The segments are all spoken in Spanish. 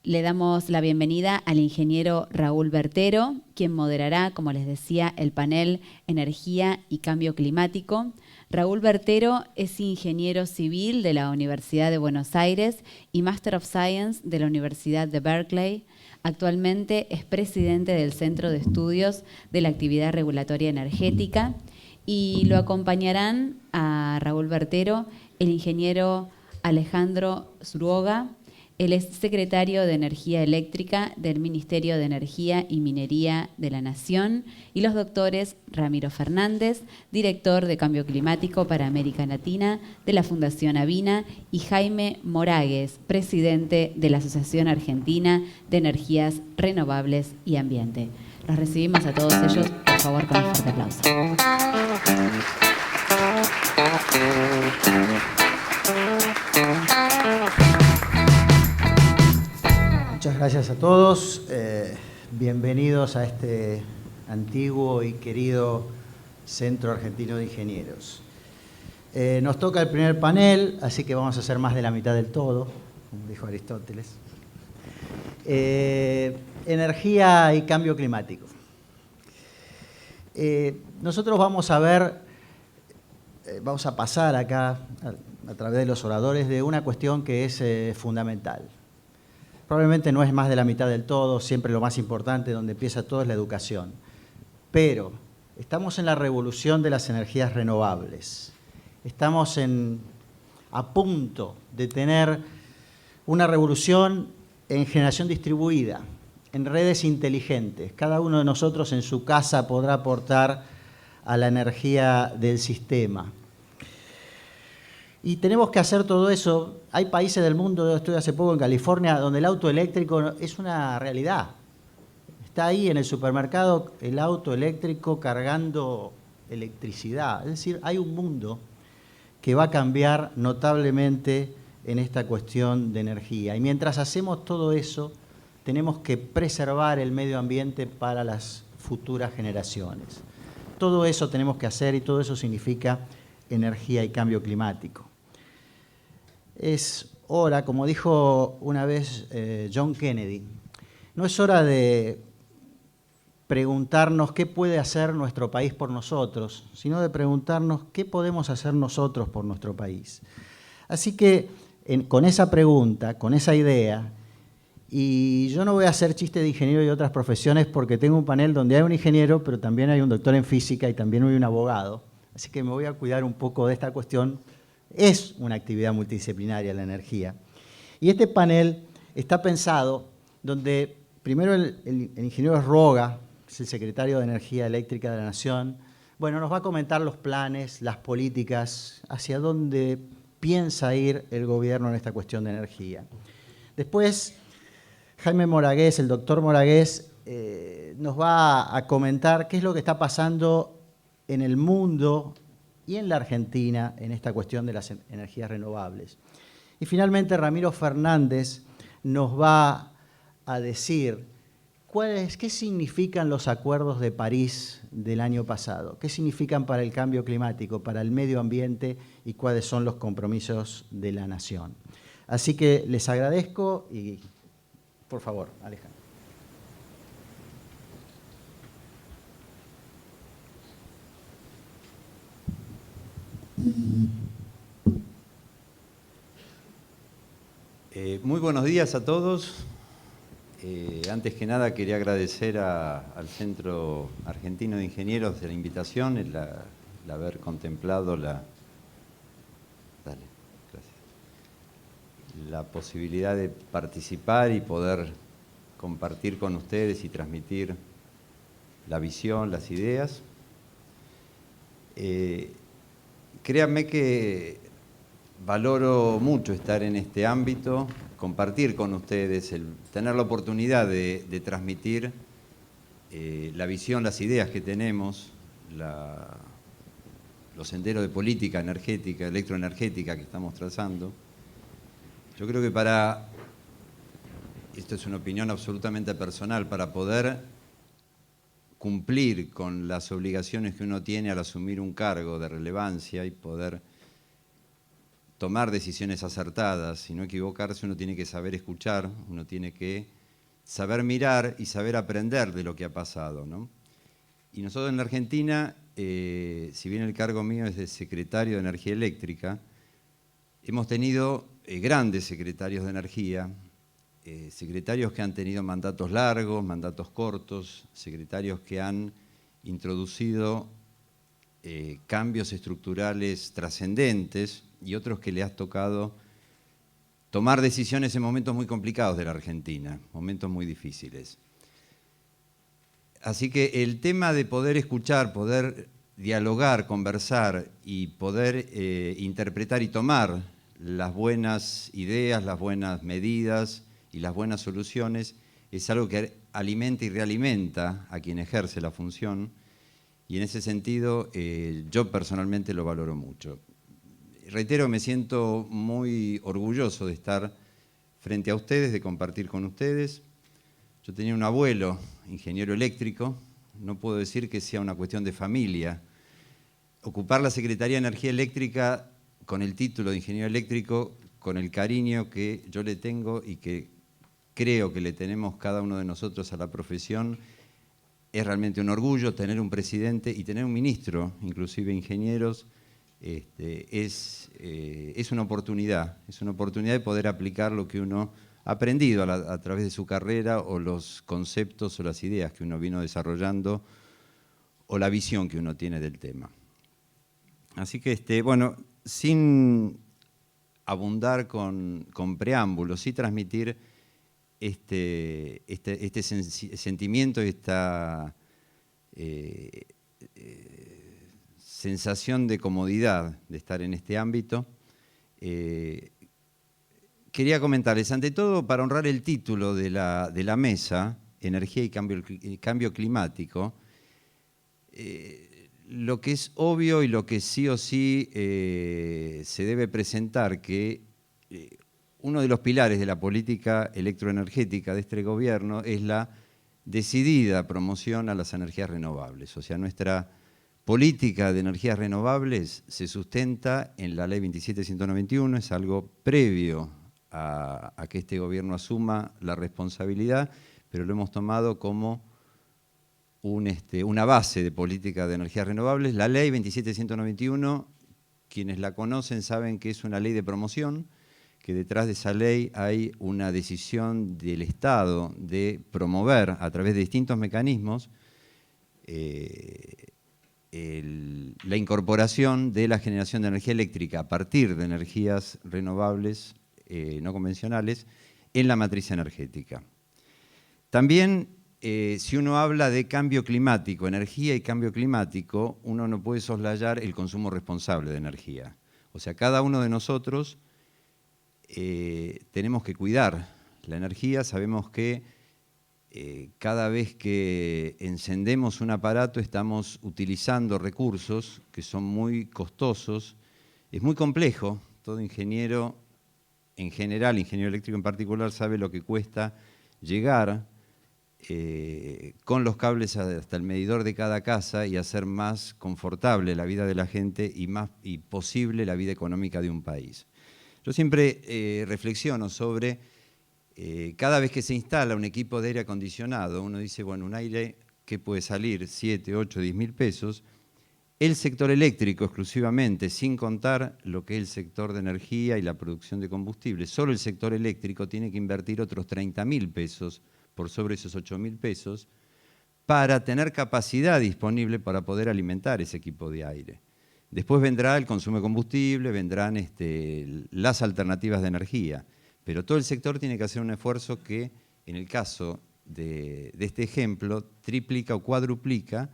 Le damos la bienvenida al ingeniero Raúl Bertero, quien moderará, como les decía, el panel Energía y Cambio Climático. Raúl Bertero es ingeniero civil de la Universidad de Buenos Aires y Master of Science de la Universidad de Berkeley. Actualmente es presidente del Centro de Estudios de la Actividad Regulatoria Energética y lo acompañarán a Raúl Bertero el ingeniero Alejandro Zuluaga. Él es secretario de Energía Eléctrica del Ministerio de Energía y Minería de la Nación, y los doctores Ramiro Fernández, director de Cambio Climático para América Latina de la Fundación Avina, y Jaime Moragues, presidente de la Asociación Argentina de Energías Renovables y Ambiente. Los recibimos a todos ellos, por favor, con un fuerte aplauso. Muchas gracias a todos. Bienvenidos a este antiguo y querido Centro Argentino de Ingenieros. Nos toca el primer panel, así que vamos a hacer más de la mitad del todo, como dijo Aristóteles. Energía y cambio climático. Nosotros vamos a ver, vamos a pasar acá a través de los oradores de una cuestión que es fundamental. Probablemente no es más de la mitad del todo, siempre lo más importante, donde empieza todo es la educación. Pero estamos en la revolución de las energías renovables. Estamos a punto de tener una revolución en generación distribuida, en redes inteligentes. Cada uno de nosotros en su casa podrá aportar a la energía del sistema. Y tenemos que hacer todo eso. Hay países del mundo, yo estuve hace poco en California, donde el auto eléctrico es una realidad. Está ahí en el supermercado el auto eléctrico cargando electricidad. Es decir, hay un mundo que va a cambiar notablemente en esta cuestión de energía. Y mientras hacemos todo eso, tenemos que preservar el medio ambiente para las futuras generaciones. Todo eso tenemos que hacer y todo eso significa energía y cambio climático. Es hora, como dijo una vez John Kennedy, no es hora de preguntarnos qué puede hacer nuestro país por nosotros, sino de preguntarnos qué podemos hacer nosotros por nuestro país. Así que con esa pregunta, con esa idea, y yo no voy a hacer chiste de ingeniero y otras profesiones porque tengo un panel donde hay un ingeniero, pero también hay un doctor en física y también hay un abogado, así que me voy a cuidar un poco de esta cuestión. Es una actividad multidisciplinaria la energía. Y este panel está pensado donde primero el ingeniero Roga, que es el secretario de Energía Eléctrica de la Nación, bueno, nos va a comentar los planes, las políticas, hacia dónde piensa ir el gobierno en esta cuestión de energía. Después, Jaime Moragues, el doctor Moragues, nos va a comentar qué es lo que está pasando en el mundo y en la Argentina en esta cuestión de las energías renovables. Y finalmente Ramiro Fernández nos va a decir qué significan los acuerdos de París del año pasado, qué significan para el cambio climático, para el medio ambiente y cuáles son los compromisos de la nación. Así que les agradezco y, por favor, Alejandro. Muy buenos días a todos. Antes que nada quería agradecer al Centro Argentino de Ingenieros de la invitación, el haber contemplado la posibilidad de participar y poder compartir con ustedes y transmitir la visión, las ideas. Créanme que valoro mucho estar en este ámbito, compartir con ustedes, tener la oportunidad de transmitir la visión, las ideas que tenemos, los senderos de política energética, electroenergética que estamos trazando. Yo creo que esto es una opinión absolutamente personal, para poder cumplir con las obligaciones que uno tiene al asumir un cargo de relevancia y poder tomar decisiones acertadas y no equivocarse, uno tiene que saber escuchar, uno tiene que saber mirar y saber aprender de lo que ha pasado, ¿no? Y nosotros en la Argentina, si bien el cargo mío es de secretario de Energía Eléctrica, hemos tenido grandes secretarios de energía, secretarios que han tenido mandatos largos, mandatos cortos, secretarios que han introducido cambios estructurales trascendentes y otros que le ha tocado tomar decisiones en momentos muy complicados de la Argentina, momentos muy difíciles. Así que el tema de poder escuchar, poder dialogar, conversar y poder interpretar y tomar las buenas ideas, las buenas medidas y las buenas soluciones es algo que alimenta y realimenta a quien ejerce la función, y en ese sentido yo personalmente lo valoro mucho. Reitero, me siento muy orgulloso de estar frente a ustedes, de compartir con ustedes. Yo tenía un abuelo, ingeniero eléctrico, no puedo decir que sea una cuestión de familia. Ocupar la Secretaría de Energía Eléctrica con el título de ingeniero eléctrico, con el cariño que yo le tengo y que creo que le tenemos cada uno de nosotros a la profesión, es realmente un orgullo. Tener un presidente y tener un ministro, inclusive ingenieros, es una oportunidad de poder aplicar lo que uno ha aprendido a través de su carrera, o los conceptos o las ideas que uno vino desarrollando, o la visión que uno tiene del tema. Así que, bueno, sin abundar con preámbulos, sí transmitir este sentimiento, esta sensación de comodidad de estar en este ámbito. Quería comentarles, ante todo, para honrar el título de la mesa, Energía y Cambio Climático, lo que es obvio y lo que sí o sí se debe presentar, que uno de los pilares de la política electroenergética de este gobierno es la decidida promoción a las energías renovables. O sea, nuestra política de energías renovables se sustenta en la Ley 27191, es algo previo a que este gobierno asuma la responsabilidad, pero lo hemos tomado como una base de política de energías renovables. La Ley 27191, quienes la conocen saben que es una ley de promoción, que detrás de esa ley hay una decisión del Estado de promover a través de distintos mecanismos la incorporación de la generación de energía eléctrica a partir de energías renovables no convencionales en la matriz energética. También, si uno habla de cambio climático, energía y cambio climático, uno no puede soslayar el consumo responsable de energía. O sea, cada uno de nosotros tenemos que cuidar la energía. Sabemos que cada vez que encendemos un aparato estamos utilizando recursos que son muy costosos. Es muy complejo. Todo ingeniero en general, ingeniero eléctrico en particular, sabe lo que cuesta llegar con los cables hasta el medidor de cada casa y hacer más confortable la vida de la gente y posible la vida económica de un país. Yo siempre reflexiono sobre, cada vez que se instala un equipo de aire acondicionado, uno dice, bueno, un aire que puede salir 7, 8, 10 mil pesos, el sector eléctrico exclusivamente, sin contar lo que es el sector de energía y la producción de combustible, solo el sector eléctrico tiene que invertir otros 30.000 pesos por sobre esos 8.000 pesos para tener capacidad disponible para poder alimentar ese equipo de aire. Después vendrá el consumo de combustible, vendrán las alternativas de energía, pero todo el sector tiene que hacer un esfuerzo que, en el caso de este ejemplo, triplica o cuadruplica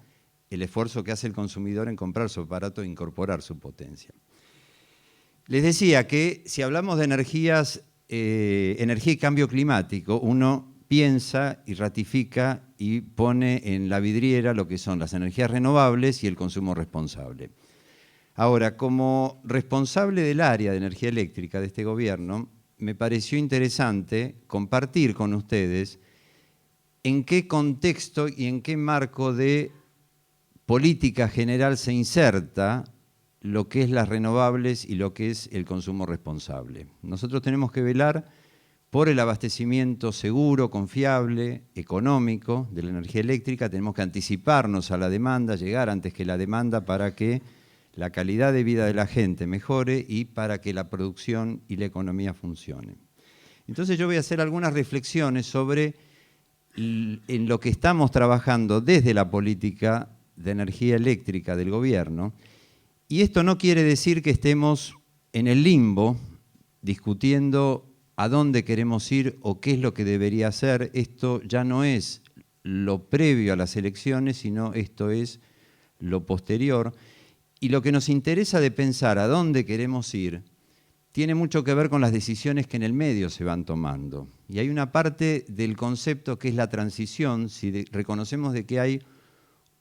el esfuerzo que hace el consumidor en comprar su aparato e incorporar su potencia. Les decía que si hablamos de energía y cambio climático, uno piensa y ratifica y pone en la vidriera lo que son las energías renovables y el consumo responsable. Ahora, como responsable del área de energía eléctrica de este gobierno, me pareció interesante compartir con ustedes en qué contexto y en qué marco de política general se inserta lo que es las renovables y lo que es el consumo responsable. Nosotros tenemos que velar por el abastecimiento seguro, confiable, económico de la energía eléctrica. Tenemos que anticiparnos a la demanda, llegar antes que la demanda para que la calidad de vida de la gente mejore y para que la producción y la economía funcionen. Entonces yo voy a hacer algunas reflexiones sobre en lo que estamos trabajando desde la política de energía eléctrica del gobierno. Y esto no quiere decir que estemos en el limbo discutiendo a dónde queremos ir o qué es lo que debería hacer. Esto ya no es lo previo a las elecciones, sino esto es lo posterior. Y lo que nos interesa de pensar a dónde queremos ir tiene mucho que ver con las decisiones que en el medio se van tomando. Y hay una parte del concepto que es la transición. Si reconocemos de que hay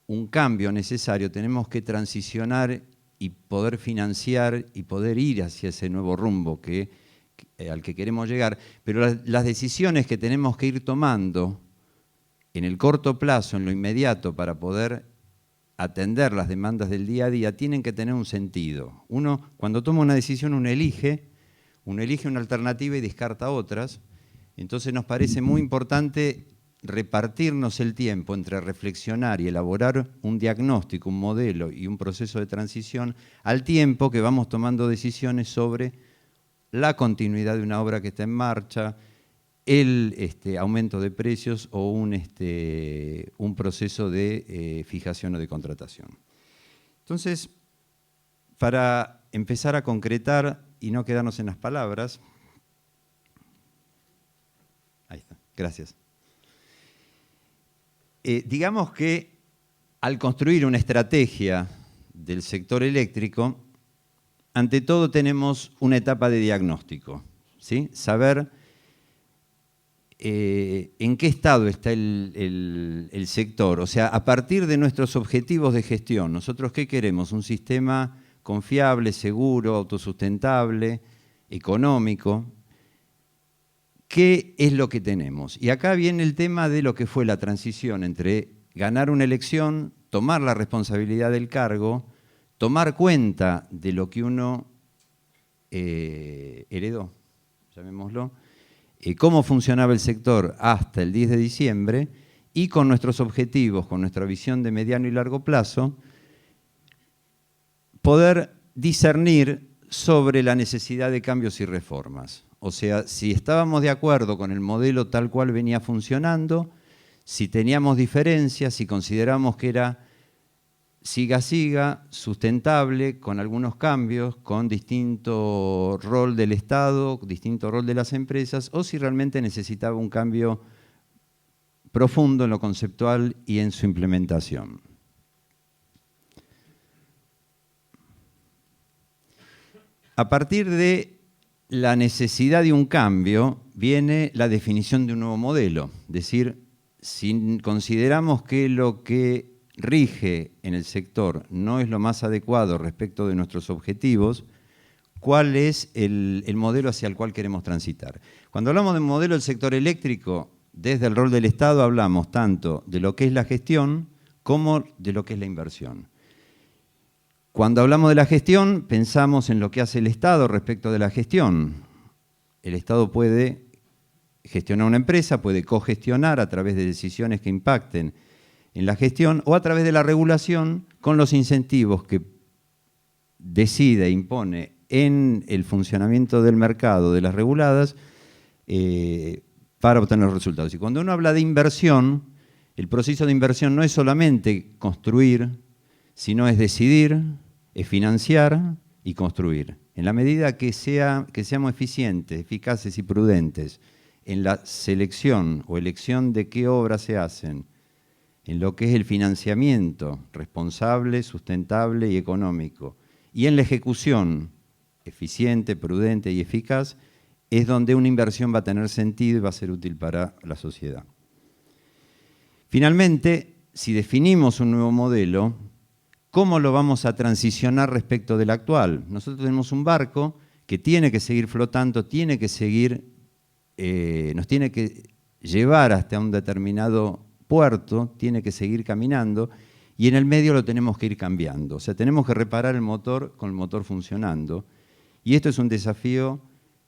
un cambio necesario, tenemos que transicionar y poder financiar y poder ir hacia ese nuevo rumbo al que queremos llegar. Pero las decisiones que tenemos que ir tomando en el corto plazo, en lo inmediato, para poder atender las demandas del día a día, tienen que tener un sentido. Uno, cuando toma una decisión, uno elige una alternativa y descarta otras. Entonces nos parece muy importante repartirnos el tiempo entre reflexionar y elaborar un diagnóstico, un modelo y un proceso de transición, al tiempo que vamos tomando decisiones sobre la continuidad de una obra que está en marcha, el aumento de precios o un proceso de fijación o de contratación. Entonces, para empezar a concretar y no quedarnos en las palabras, ahí está, gracias. Digamos que al construir una estrategia del sector eléctrico, ante todo tenemos una etapa de diagnóstico, ¿sí? Saber en qué estado está el sector. O sea, a partir de nuestros objetivos de gestión, ¿nosotros qué queremos? Un sistema confiable, seguro, autosustentable, económico. ¿Qué es lo que tenemos? Y acá viene el tema de lo que fue la transición entre ganar una elección, tomar la responsabilidad del cargo, tomar cuenta de lo que uno heredó, llamémoslo, cómo funcionaba el sector hasta el 10 de diciembre y con nuestros objetivos, con nuestra visión de mediano y largo plazo, poder discernir sobre la necesidad de cambios y reformas. O sea, si estábamos de acuerdo con el modelo tal cual venía funcionando, si teníamos diferencias, si consideramos que era siga, sustentable, con algunos cambios, con distinto rol del Estado, distinto rol de las empresas, o si realmente necesitaba un cambio profundo en lo conceptual y en su implementación. A partir de la necesidad de un cambio viene la definición de un nuevo modelo. Es decir, si consideramos que lo que rige en el sector no es lo más adecuado respecto de nuestros objetivos, ¿cuál es el modelo hacia el cual queremos transitar? Cuando hablamos de modelo del sector eléctrico, desde el rol del Estado hablamos tanto de lo que es la gestión como de lo que es la inversión. Cuando hablamos de la gestión, pensamos en lo que hace el Estado respecto de la gestión. El Estado puede gestionar una empresa, puede cogestionar a través de decisiones que impacten en la gestión o a través de la regulación con los incentivos que decide e impone en el funcionamiento del mercado de las reguladas para obtener los resultados. Y cuando uno habla de inversión, el proceso de inversión no es solamente construir, sino es decidir, es financiar y construir. En la medida que seamos eficientes, eficaces y prudentes en la selección o elección de qué obras se hacen, en lo que es el financiamiento responsable, sustentable y económico, y en la ejecución eficiente, prudente y eficaz, es donde una inversión va a tener sentido y va a ser útil para la sociedad. Finalmente, si definimos un nuevo modelo, ¿cómo lo vamos a transicionar respecto del actual? Nosotros tenemos un barco que tiene que seguir flotando, tiene que seguir, nos tiene que llevar hasta un determinado puerto, tiene que seguir caminando, y en el medio lo tenemos que ir cambiando. O sea, tenemos que reparar el motor con el motor funcionando, y esto es un desafío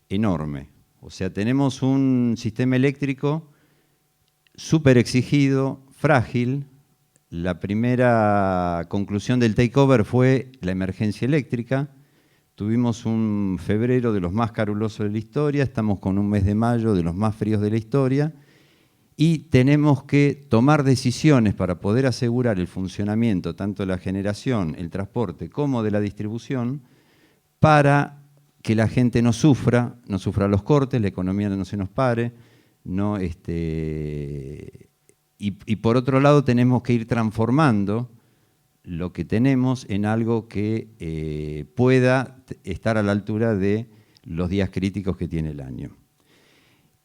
enorme. O sea, tenemos un sistema eléctrico súper exigido, frágil. La primera conclusión del takeover fue la emergencia eléctrica. Tuvimos un febrero de los más calurosos de la historia, estamos con un mes de mayo de los más fríos de la historia, y tenemos que tomar decisiones para poder asegurar el funcionamiento tanto de la generación, el transporte, como de la distribución, para que la gente no sufra los cortes, la economía no se nos pare, y por otro lado tenemos que ir transformando lo que tenemos en algo que pueda estar a la altura de los días críticos que tiene el año.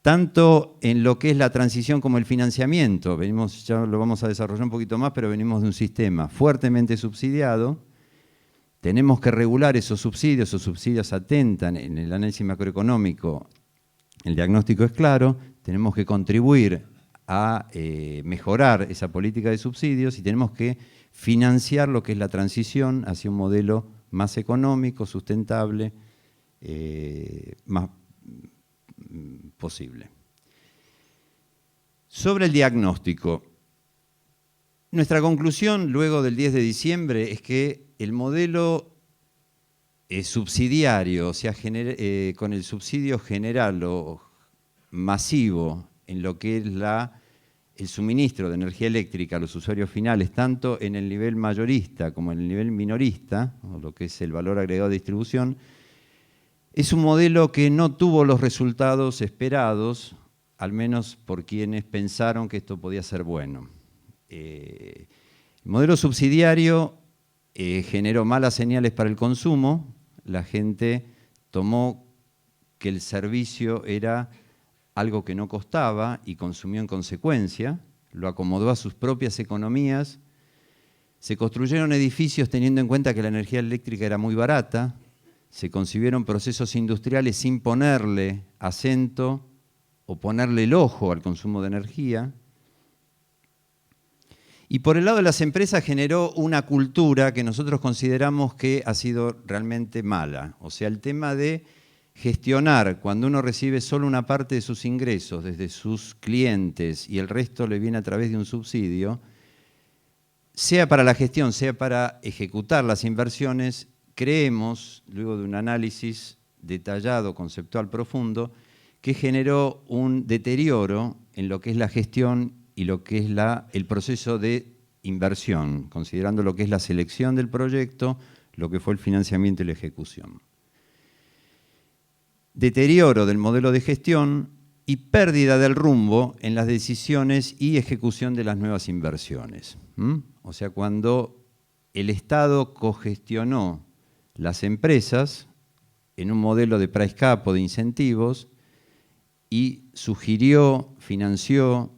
Tanto en lo que es la transición como el financiamiento, ya lo vamos a desarrollar un poquito más, pero venimos de un sistema fuertemente subsidiado. Tenemos que regular esos subsidios atentan en el análisis macroeconómico, el diagnóstico es claro, tenemos que contribuir a mejorar esa política de subsidios y tenemos que financiar lo que es la transición hacia un modelo más económico, sustentable, más posible. Sobre el diagnóstico, nuestra conclusión luego del 10 de diciembre es que el modelo subsidiario, o sea, con el subsidio general o masivo en lo que es el suministro de energía eléctrica a los usuarios finales, tanto en el nivel mayorista como en el nivel minorista, o lo que es el valor agregado de distribución, es un modelo que no tuvo los resultados esperados, al menos por quienes pensaron que esto podía ser bueno. El modelo subsidiario generó malas señales para el consumo, la gente tomó que el servicio era algo que no costaba y consumió en consecuencia, lo acomodó a sus propias economías, se construyeron edificios teniendo en cuenta que la energía eléctrica era muy barata, se concibieron procesos industriales sin ponerle acento o ponerle el ojo al consumo de energía. Y por el lado de las empresas generó una cultura que nosotros consideramos que ha sido realmente mala. O sea, el tema de gestionar cuando uno recibe solo una parte de sus ingresos desde sus clientes y el resto le viene a través de un subsidio, sea para la gestión, sea para ejecutar las inversiones, creemos, luego de un análisis detallado, conceptual, profundo, que generó un deterioro en lo que es la gestión y lo que es el proceso de inversión, considerando lo que es la selección del proyecto, lo que fue el financiamiento y la ejecución. Deterioro del modelo de gestión y pérdida del rumbo en las decisiones y ejecución de las nuevas inversiones. O sea, cuando el Estado cogestionó las empresas en un modelo de price cap o de incentivos y sugirió, financió,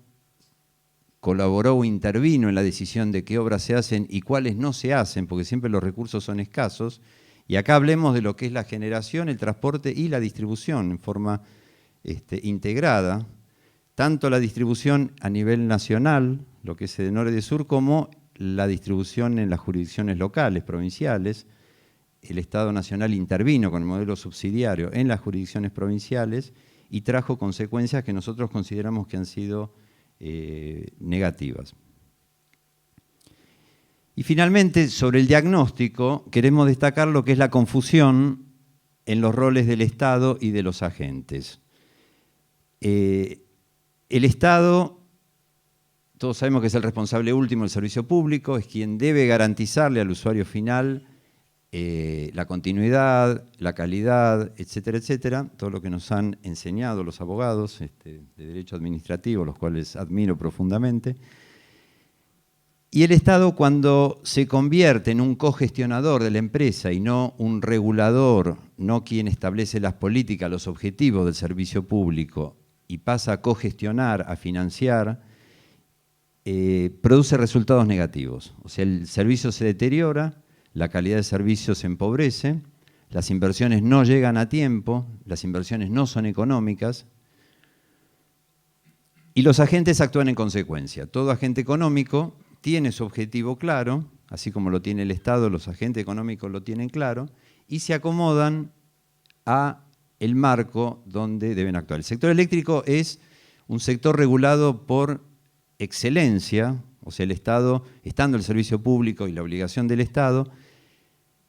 colaboró o intervino en la decisión de qué obras se hacen y cuáles no se hacen, porque siempre los recursos son escasos. Y acá hablemos de lo que es la generación, el transporte y la distribución en forma integrada, tanto la distribución a nivel nacional, lo que es de norte y de sur, como la distribución en las jurisdicciones locales, provinciales. El Estado Nacional intervino con el modelo subsidiario en las jurisdicciones provinciales y trajo consecuencias que nosotros consideramos que han sido negativas. Y finalmente, sobre el diagnóstico, queremos destacar lo que es la confusión en los roles del Estado y de los agentes. El Estado, todos sabemos que es el responsable último del servicio público, es quien debe garantizarle al usuario final la continuidad, la calidad, etcétera, etcétera, todo lo que nos han enseñado los abogados de derecho administrativo, los cuales admiro profundamente. Y el Estado, cuando se convierte en un cogestionador de la empresa y no un regulador, no quien establece las políticas, los objetivos del servicio público, y pasa a cogestionar, a financiar, produce resultados negativos. O sea, el servicio se deteriora, la calidad del servicio se empobrece, las inversiones no llegan a tiempo, las inversiones no son económicas, y los agentes actúan en consecuencia. Todo agente económico tiene su objetivo claro, así como lo tiene el Estado, los agentes económicos lo tienen claro, y se acomodan a el marco donde deben actuar. El sector eléctrico es un sector regulado por excelencia, o sea, el Estado, estando el servicio público y la obligación del Estado,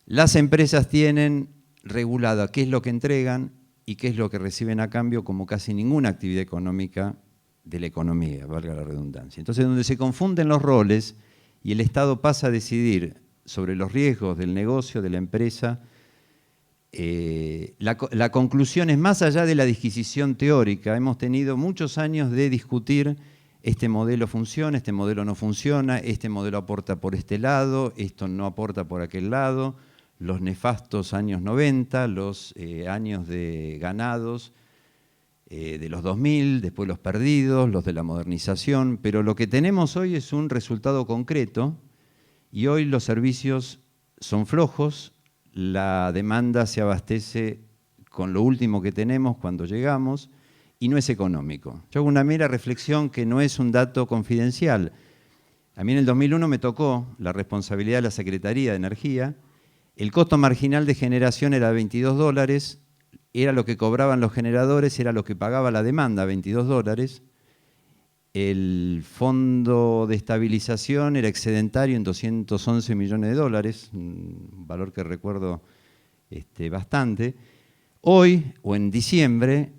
las empresas tienen regulada qué es lo que entregan y qué es lo que reciben a cambio, como casi ninguna actividad económica de la economía, valga la redundancia. Entonces, donde se confunden los roles y el Estado pasa a decidir sobre los riesgos del negocio, de la empresa, la conclusión es, más allá de la disquisición teórica, hemos tenido muchos años de discutir este modelo funciona, este modelo no funciona, este modelo aporta por este lado, esto no aporta por aquel lado, los nefastos años 90, los años de ganados de los 2000, después los perdidos, los de la modernización, pero lo que tenemos hoy es un resultado concreto y hoy los servicios son flojos, la demanda se abastece con lo último que tenemos cuando llegamos y no es económico. Yo hago una mera reflexión que no es un dato confidencial. A mí en el 2001 me tocó la responsabilidad de la Secretaría de Energía. El costo marginal de generación era $22, era lo que cobraban los generadores, era lo que pagaba la demanda, $22. El fondo de estabilización era excedentario en $211 millones, un valor que recuerdo bastante. Hoy, o en diciembre,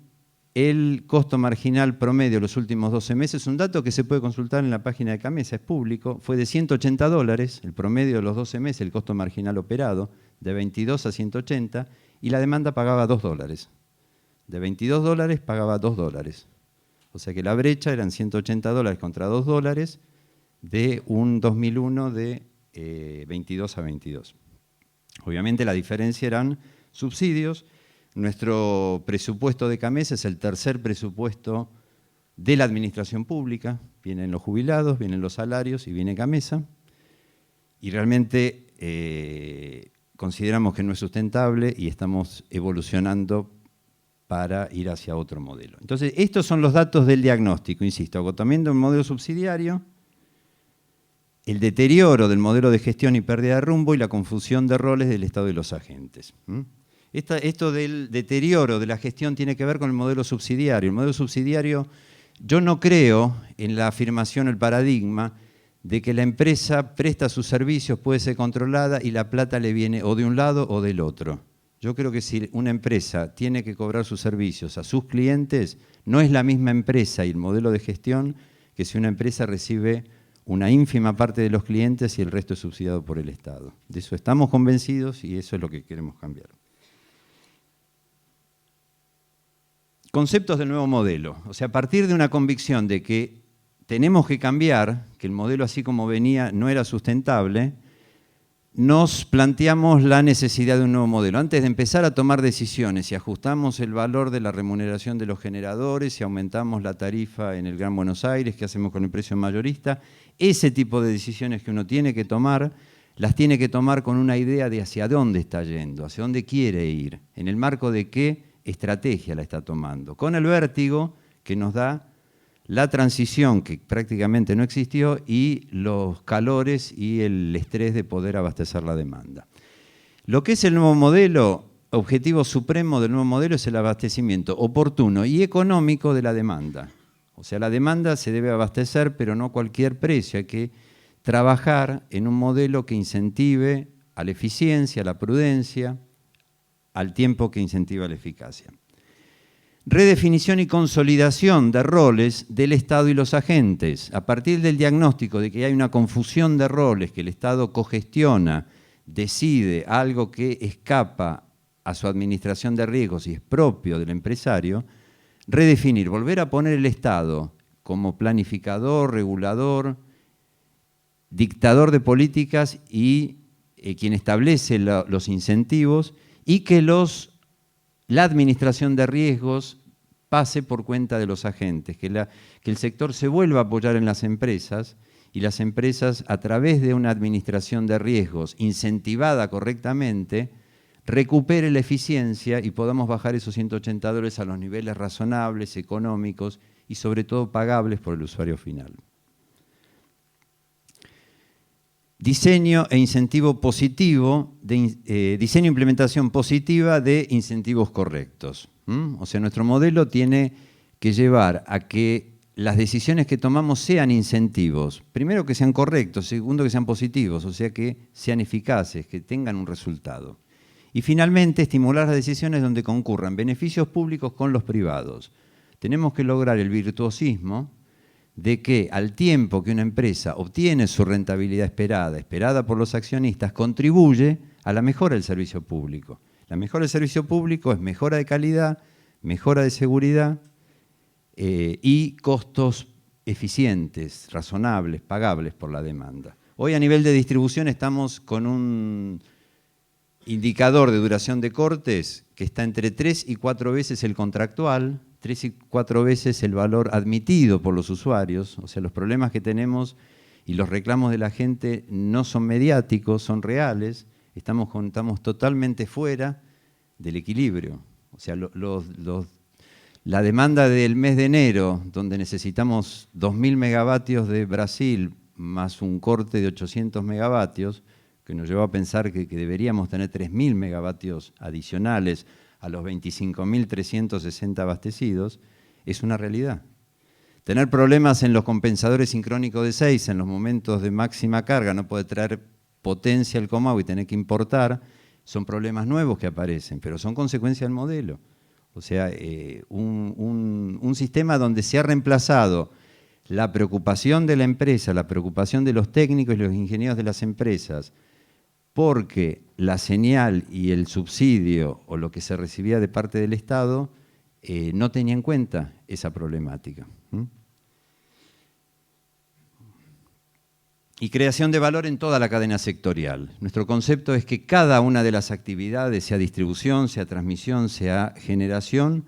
el costo marginal promedio de los últimos 12 meses, un dato que se puede consultar en la página de Camesa, es público, fue de $180, el promedio de los 12 meses, el costo marginal operado, de 22 a 180, y la demanda pagaba $2. De $22 pagaba $2. O sea que la brecha eran $180 contra $2 de un 2001 de 22 a 22. Obviamente la diferencia eran subsidios. Nuestro presupuesto de Camesa es el tercer presupuesto de la administración pública. Vienen los jubilados, vienen los salarios y viene Camesa. Y realmente consideramos que no es sustentable y estamos evolucionando para ir hacia otro modelo. Entonces, estos son los datos del diagnóstico, insisto, agotamiento del modelo subsidiario, el deterioro del modelo de gestión y pérdida de rumbo y la confusión de roles del Estado y los agentes. Esto del deterioro de la gestión tiene que ver con el modelo subsidiario. El modelo subsidiario, yo no creo en la afirmación, el paradigma, de que la empresa presta sus servicios, puede ser controlada y la plata le viene o de un lado o del otro. Yo creo que si una empresa tiene que cobrar sus servicios a sus clientes, no es la misma empresa y el modelo de gestión que si una empresa recibe una ínfima parte de los clientes y el resto es subsidiado por el Estado. De eso estamos convencidos y eso es lo que queremos cambiar. Conceptos del nuevo modelo. O sea, a partir de una convicción de que tenemos que cambiar, que el modelo así como venía no era sustentable, nos planteamos la necesidad de un nuevo modelo. Antes de empezar a tomar decisiones, si ajustamos el valor de la remuneración de los generadores, si aumentamos la tarifa en el Gran Buenos Aires, qué hacemos con el precio mayorista, ese tipo de decisiones que uno tiene que tomar, las tiene que tomar con una idea de hacia dónde está yendo, hacia dónde quiere ir, en el marco de qué estrategia la está tomando, con el vértigo que nos da la transición, que prácticamente no existió, y los calores y el estrés de poder abastecer la demanda. Lo que es el nuevo modelo, objetivo supremo del nuevo modelo es el abastecimiento oportuno y económico de la demanda. O sea, la demanda se debe abastecer, pero no a cualquier precio. Hay que trabajar en un modelo que incentive a la eficiencia, a la prudencia, al tiempo que incentiva la eficacia. Redefinición y consolidación de roles del Estado y los agentes. A partir del diagnóstico de que hay una confusión de roles, que el Estado cogestiona, decide algo que escapa a su administración de riesgos y es propio del empresario, redefinir, volver a poner el Estado como planificador, regulador, dictador de políticas y quien establece los incentivos y que la administración de riesgos pase por cuenta de los agentes, que el sector se vuelva a apoyar en las empresas y las empresas, a través de una administración de riesgos incentivada correctamente, recupere la eficiencia y podamos bajar esos $180 a los niveles razonables, económicos y sobre todo pagables por el usuario final. diseño e incentivo positivo, diseño e implementación positiva de incentivos correctos. O sea, nuestro modelo tiene que llevar a que las decisiones que tomamos sean incentivos. Primero, que sean correctos. Segundo, que sean positivos, o sea, que sean eficaces, que tengan un resultado. Y finalmente, estimular las decisiones donde concurran beneficios públicos con los privados. Tenemos que lograr el virtuosismo de que al tiempo que una empresa obtiene su rentabilidad esperada por los accionistas, contribuye a la mejora del servicio público. La mejora del servicio público es mejora de calidad, mejora de seguridad y costos eficientes, razonables, pagables por la demanda. Hoy a nivel de distribución estamos con un indicador de duración de cortes que está entre 3 y 4 veces el contractual, 3 y 4 veces el valor admitido por los usuarios. O sea, los problemas que tenemos y los reclamos de la gente no son mediáticos, son reales. Estamos totalmente fuera del equilibrio. O sea, la demanda del mes de enero, donde necesitamos 2.000 megavatios de Brasil más un corte de 800 megavatios, que nos llevó a pensar que deberíamos tener 3.000 megavatios adicionales a los 25.360 abastecidos, es una realidad. Tener problemas en los compensadores sincrónicos de 6 en los momentos de máxima carga, no poder traer potencia al Comau y tener que importar, son problemas nuevos que aparecen, pero son consecuencia del modelo. O sea, un sistema donde se ha reemplazado la preocupación de la empresa, la preocupación de los técnicos y los ingenieros de las empresas, porque la señal y el subsidio o lo que se recibía de parte del Estado no tenía en cuenta esa problemática. Y creación de valor en toda la cadena sectorial. Nuestro concepto es que cada una de las actividades, sea distribución, sea transmisión, sea generación,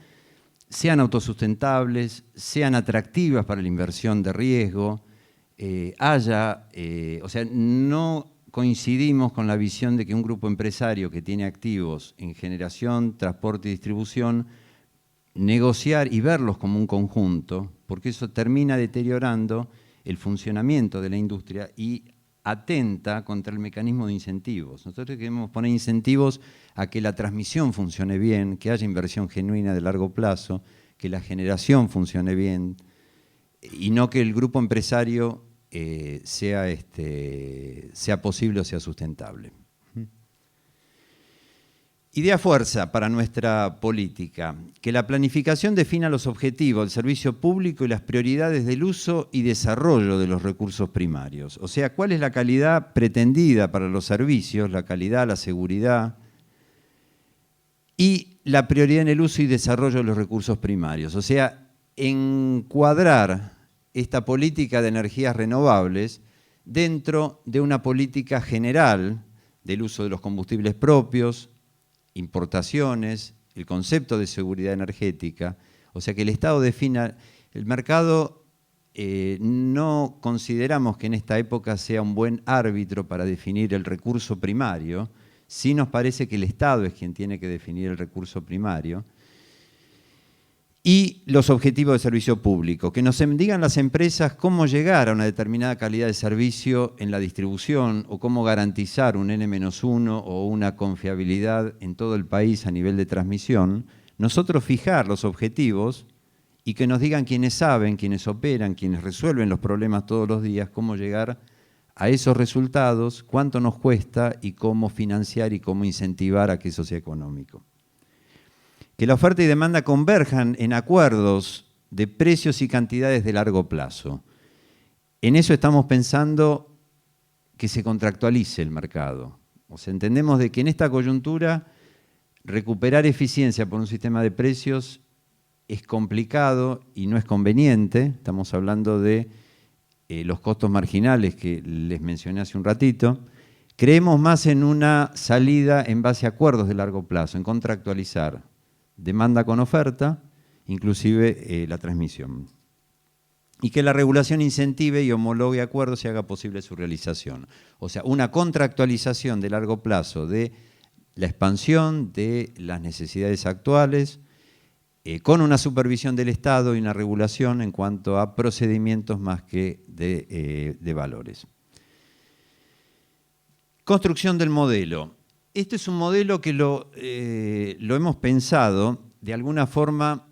sean autosustentables, sean atractivas para la inversión de riesgo, o sea, no coincidimos con la visión de que un grupo empresario que tiene activos en generación, transporte y distribución, negociar y verlos como un conjunto, porque eso termina deteriorando el funcionamiento de la industria y atenta contra el mecanismo de incentivos. Nosotros queremos poner incentivos a que la transmisión funcione bien, que haya inversión genuina de largo plazo, que la generación funcione bien y no que el grupo empresario sea posible o sea sustentable. Idea fuerza para nuestra política, que la planificación defina los objetivos del servicio público y las prioridades del uso y desarrollo de los recursos primarios. O sea, cuál es la calidad pretendida para los servicios, la calidad, la seguridad y la prioridad en el uso y desarrollo de los recursos primarios. O sea, encuadrar esta política de energías renovables dentro de una política general del uso de los combustibles propios, importaciones, el concepto de seguridad energética, o sea que el Estado defina el mercado. No consideramos que en esta época sea un buen árbitro para definir el recurso primario, sí nos parece que el Estado es quien tiene que definir el recurso primario, y los objetivos de servicio público, que nos digan las empresas cómo llegar a una determinada calidad de servicio en la distribución o cómo garantizar un N-1 o una confiabilidad en todo el país a nivel de transmisión, nosotros fijar los objetivos y que nos digan quienes saben, quienes operan, quienes resuelven los problemas todos los días, cómo llegar a esos resultados, cuánto nos cuesta y cómo financiar y cómo incentivar a que eso sea económico. Que la oferta y demanda converjan en acuerdos de precios y cantidades de largo plazo. En eso estamos pensando que se contractualice el mercado. O sea, entendemos de que en esta coyuntura recuperar eficiencia por un sistema de precios es complicado y no es conveniente. Estamos hablando de los costos marginales que les mencioné hace un ratito. Creemos más en una salida en base a acuerdos de largo plazo, en contractualizar demanda con oferta, inclusive la transmisión. Y que la regulación incentive y homologue acuerdos y haga posible su realización. O sea, una contractualización de largo plazo de la expansión de las necesidades actuales, con una supervisión del Estado y una regulación en cuanto a procedimientos más que de valores. Construcción del modelo. Este es un modelo que lo hemos pensado, de alguna forma,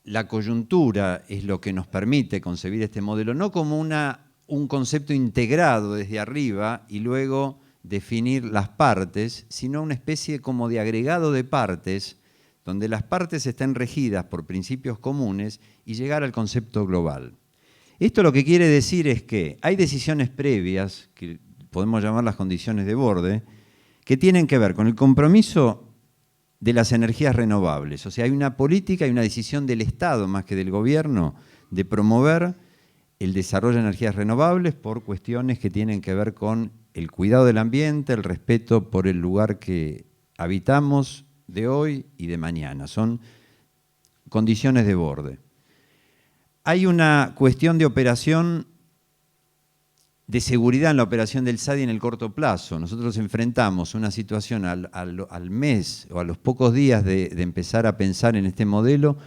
la coyuntura es lo que nos permite concebir este modelo, no como un concepto integrado desde arriba y luego definir las partes, sino una especie como de agregado de partes, donde las partes estén regidas por principios comunes y llegar al concepto global. Esto lo que quiere decir es que hay decisiones previas, que podemos llamar las condiciones de borde, que tienen que ver con el compromiso de las energías renovables. O sea, hay una política y una decisión del Estado, más que del gobierno, de promover el desarrollo de energías renovables por cuestiones que tienen que ver con el cuidado del ambiente, el respeto por el lugar que habitamos de hoy y de mañana. Son condiciones de borde. Hay una cuestión de operación, de seguridad en la operación del SADI en el corto plazo. Nosotros enfrentamos una situación al mes o a los pocos días de empezar a pensar en este modelo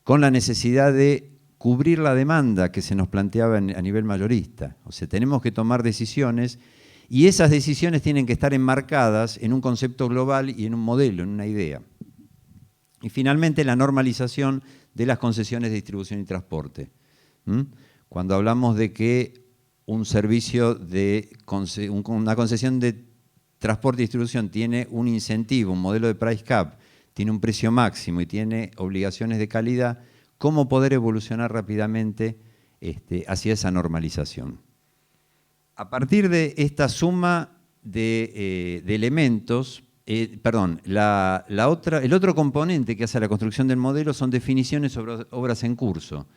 con la necesidad de cubrir la demanda que se nos planteaba a nivel mayorista. O sea, tenemos que tomar decisiones y esas decisiones tienen que estar enmarcadas en un concepto global y en un modelo, en una idea. Y finalmente la normalización de las concesiones de distribución y transporte. Cuando hablamos de que un servicio una concesión de transporte y distribución tiene un incentivo, un modelo de price cap, tiene un precio máximo y tiene obligaciones de calidad, ¿cómo poder evolucionar rápidamente hacia esa normalización? A partir de esta suma de elementos, el otro componente que hace la construcción del modelo son definiciones sobre obras en curso.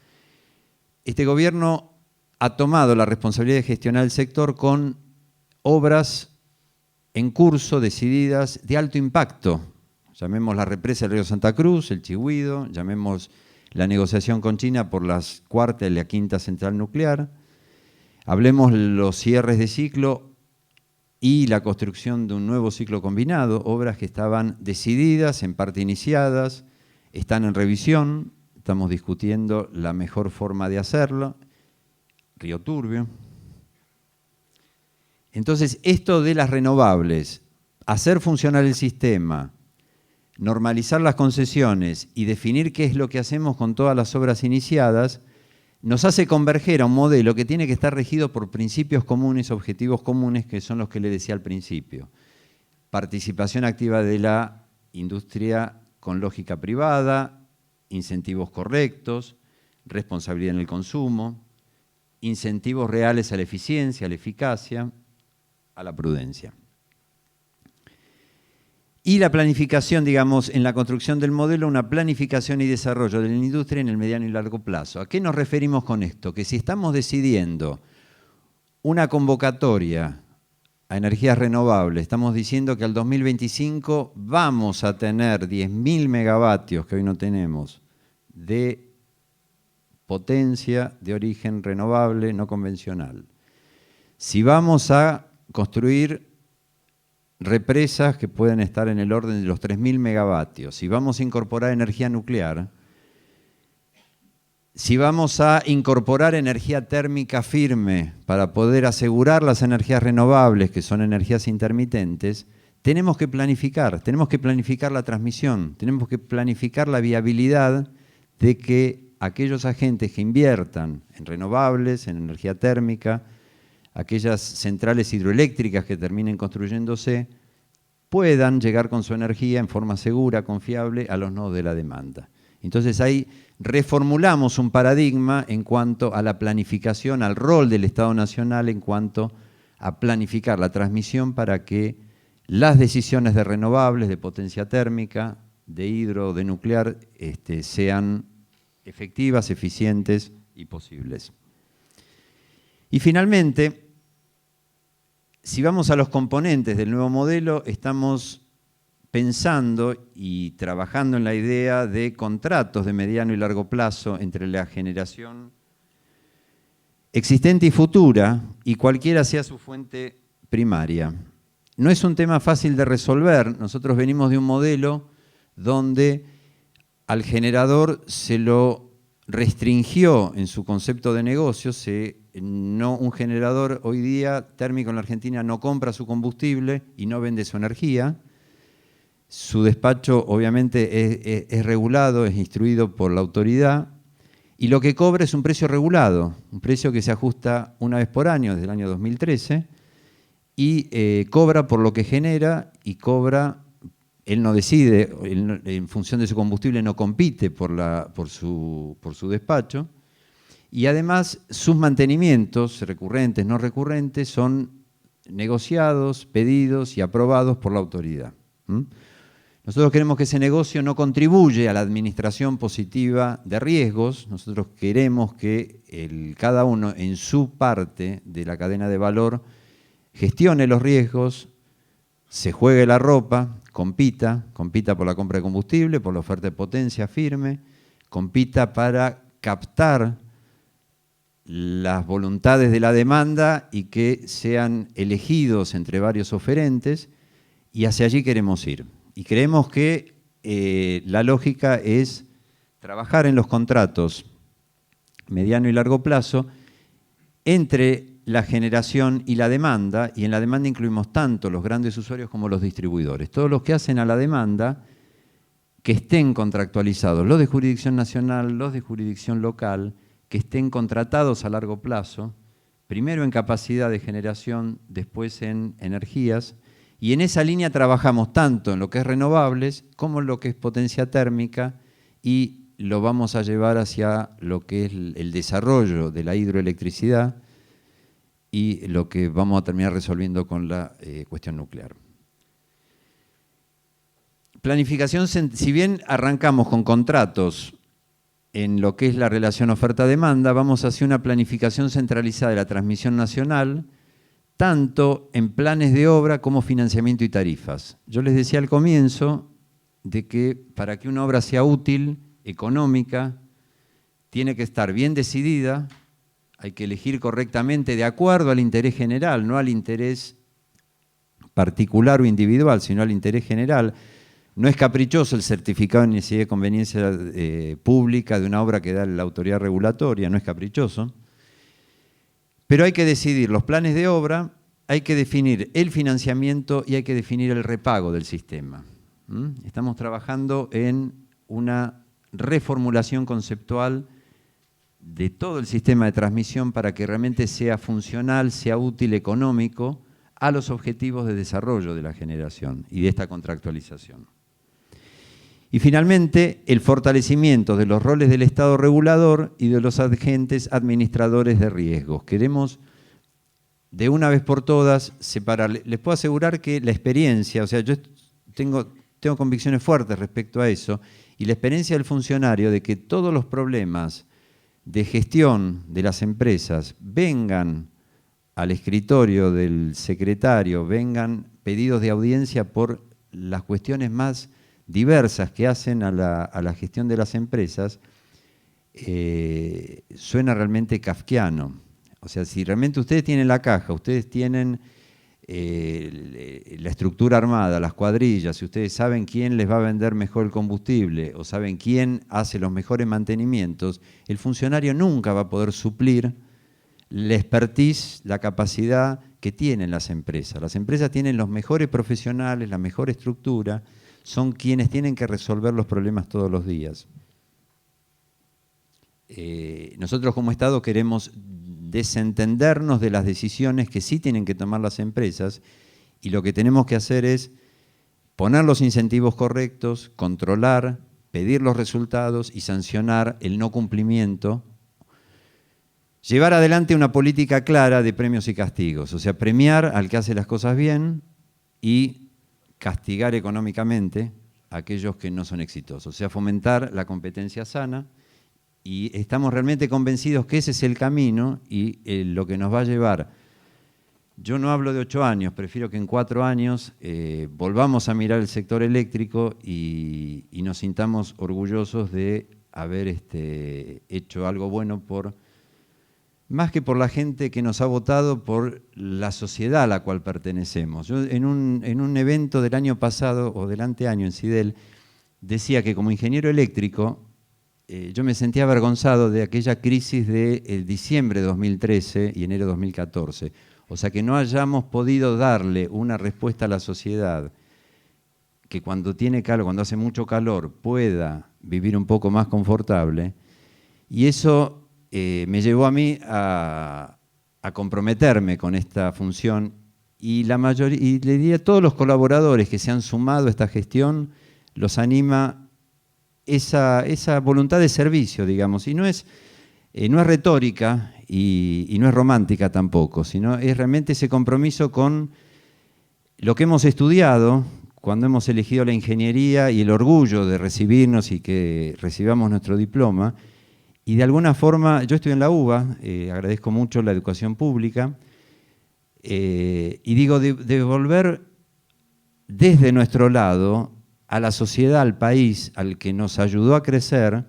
Este gobierno ha tomado la responsabilidad de gestionar el sector con obras en curso, decididas, de alto impacto. Llamemos la represa del río Santa Cruz, el Chigüido, llamemos la negociación con China por las cuarta y la quinta central nuclear. Hablemos los cierres de ciclo y la construcción de un nuevo ciclo combinado, obras que estaban decididas, en parte iniciadas, están en revisión, estamos discutiendo la mejor forma de hacerlo. Río Turbio. Entonces, esto de las renovables, hacer funcionar el sistema, normalizar las concesiones y definir qué es lo que hacemos con todas las obras iniciadas, nos hace converger a un modelo que tiene que estar regido por principios comunes, objetivos comunes, que son los que le decía al principio. Participación activa de la industria con lógica privada, incentivos correctos, responsabilidad en el consumo, incentivos reales a la eficiencia, a la eficacia, a la prudencia. Y la planificación, digamos, en la construcción del modelo, una planificación y desarrollo de la industria en el mediano y largo plazo. ¿A qué nos referimos con esto? Que si estamos decidiendo una convocatoria a energías renovables, estamos diciendo que al 2025 vamos a tener 10.000 megavatios, que hoy no tenemos, de potencia de origen renovable no convencional. Si vamos a construir represas que pueden estar en el orden de los 3.000 megavatios, si vamos a incorporar energía nuclear, si vamos a incorporar energía térmica firme para poder asegurar las energías renovables, que son energías intermitentes, tenemos que planificar la transmisión, tenemos que planificar la viabilidad de que aquellos agentes que inviertan en renovables, en energía térmica, aquellas centrales hidroeléctricas que terminen construyéndose, puedan llegar con su energía en forma segura, confiable, a los nodos de la demanda. Entonces ahí reformulamos un paradigma en cuanto a la planificación, al rol del Estado Nacional en cuanto a planificar la transmisión para que las decisiones de renovables, de potencia térmica, de hidro, de nuclear, sean efectivas, eficientes y posibles. Y finalmente, si vamos a los componentes del nuevo modelo, estamos pensando y trabajando en la idea de contratos de mediano y largo plazo entre la generación existente y futura, y cualquiera sea su fuente primaria. No es un tema fácil de resolver. Nosotros venimos de un modelo donde al generador se lo restringió en su concepto de negocio, un generador hoy día térmico en la Argentina no compra su combustible y no vende su energía. Su despacho obviamente es regulado, es instruido por la autoridad, y lo que cobra es un precio regulado, un precio que se ajusta una vez por año desde el año 2013, y cobra por lo que genera y cobra. Él no decide, en función de su combustible no compite por su despacho, y además sus mantenimientos, recurrentes, no recurrentes, son negociados, pedidos y aprobados por la autoridad. Nosotros queremos que ese negocio no contribuya a la administración positiva de riesgos. Nosotros queremos que cada uno en su parte de la cadena de valor gestione los riesgos, se juegue la ropa, compita por la compra de combustible, por la oferta de potencia firme, compita para captar las voluntades de la demanda y que sean elegidos entre varios oferentes, y hacia allí queremos ir. Y creemos que la lógica es trabajar en los contratos mediano y largo plazo entre la generación y la demanda, y en la demanda incluimos tanto los grandes usuarios como los distribuidores. Todos los que hacen a la demanda que estén contractualizados, los de jurisdicción nacional, los de jurisdicción local, que estén contratados a largo plazo, primero en capacidad de generación, después en energías, y en esa línea trabajamos tanto en lo que es renovables como en lo que es potencia térmica, y lo vamos a llevar hacia lo que es el desarrollo de la hidroelectricidad y lo que vamos a terminar resolviendo con la cuestión nuclear. Planificación, si bien arrancamos con contratos en lo que es la relación oferta-demanda, vamos hacia una planificación centralizada de la transmisión nacional, tanto en planes de obra como financiamiento y tarifas. Yo les decía al comienzo de que para que una obra sea útil, económica, tiene que estar bien decidida, hay que elegir correctamente de acuerdo al interés general, no al interés particular o individual, sino al interés general. No es caprichoso el certificado de necesidad de conveniencia pública de una obra que da la autoridad regulatoria, no es caprichoso. Pero hay que decidir los planes de obra, hay que definir el financiamiento y hay que definir el repago del sistema. Estamos trabajando en una reformulación conceptual de todo el sistema de transmisión para que realmente sea funcional, sea útil, económico, a los objetivos de desarrollo de la generación y de esta contractualización. Y finalmente, el fortalecimiento de los roles del Estado regulador y de los agentes administradores de riesgos. Queremos, de una vez por todas, separar. Les puedo asegurar que la experiencia, o sea, yo tengo convicciones fuertes respecto a eso, y la experiencia del funcionario de que todos los problemas de gestión de las empresas vengan al escritorio del secretario, vengan pedidos de audiencia por las cuestiones más diversas que hacen a la gestión de las empresas, suena realmente kafkiano. O sea, si realmente ustedes tienen la caja, ustedes tienen la estructura armada, las cuadrillas, si ustedes saben quién les va a vender mejor el combustible o saben quién hace los mejores mantenimientos, el funcionario nunca va a poder suplir la expertise, la capacidad que tienen las empresas. Las empresas tienen los mejores profesionales, la mejor estructura, son quienes tienen que resolver los problemas todos los días. Nosotros como Estado queremos desentendernos de las decisiones que sí tienen que tomar las empresas, y lo que tenemos que hacer es poner los incentivos correctos, controlar, pedir los resultados y sancionar el no cumplimiento. Llevar adelante una política clara de premios y castigos, o sea, premiar al que hace las cosas bien y castigar económicamente a aquellos que no son exitosos, o sea, fomentar la competencia sana. Y estamos realmente convencidos que ese es el camino y lo que nos va a llevar. Yo no hablo de 8 años, prefiero que en 4 años volvamos a mirar el sector eléctrico y nos sintamos orgullosos de haber hecho algo bueno más que por la gente que nos ha votado, por la sociedad a la cual pertenecemos. Yo en un evento del año pasado o del anteaño en Sidel decía que como ingeniero eléctrico yo me sentía avergonzado de aquella crisis de diciembre de 2013 y enero de 2014. O sea, que no hayamos podido darle una respuesta a la sociedad que cuando tiene calor, cuando hace mucho calor, pueda vivir un poco más confortable. Y eso me llevó a mí a comprometerme con esta función. Y la mayoría, y le diría a todos los colaboradores que se han sumado a esta gestión, los anima esa voluntad de servicio, digamos. Y no es retórica y no es romántica tampoco, sino es realmente ese compromiso con lo que hemos estudiado cuando hemos elegido la ingeniería y el orgullo de recibirnos y que recibamos nuestro diploma. Y de alguna forma, yo estoy en la UBA, agradezco mucho la educación pública, y digo, devolver desde nuestro lado a la sociedad, al país, al que nos ayudó a crecer,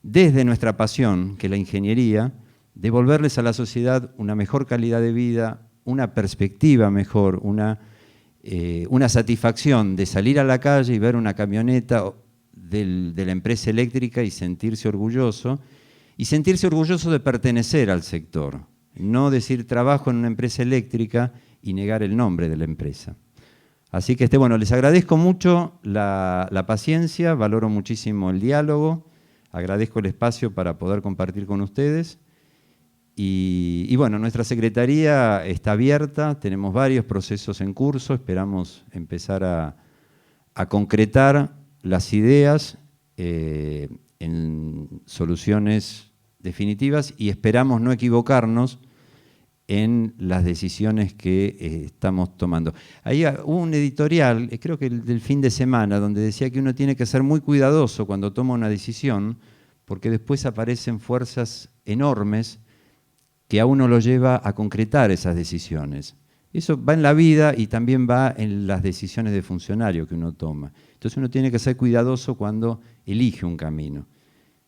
desde nuestra pasión, que es la ingeniería, devolverles a la sociedad una mejor calidad de vida, una perspectiva mejor, una satisfacción de salir a la calle y ver una camioneta de la empresa eléctrica y sentirse orgulloso de pertenecer al sector. No decir trabajo en una empresa eléctrica y negar el nombre de la empresa. Así que bueno, les agradezco mucho la paciencia, valoro muchísimo el diálogo, agradezco el espacio para poder compartir con ustedes. Y bueno, nuestra secretaría está abierta, tenemos varios procesos en curso, esperamos empezar a concretar las ideas en soluciones definitivas y esperamos no equivocarnos en las decisiones que estamos tomando. Ahí hubo un editorial, creo que del fin de semana, donde decía que uno tiene que ser muy cuidadoso cuando toma una decisión, porque después aparecen fuerzas enormes que a uno lo lleva a concretar esas decisiones. Eso va en la vida y también va en las decisiones de funcionario que uno toma. Entonces uno tiene que ser cuidadoso cuando elige un camino.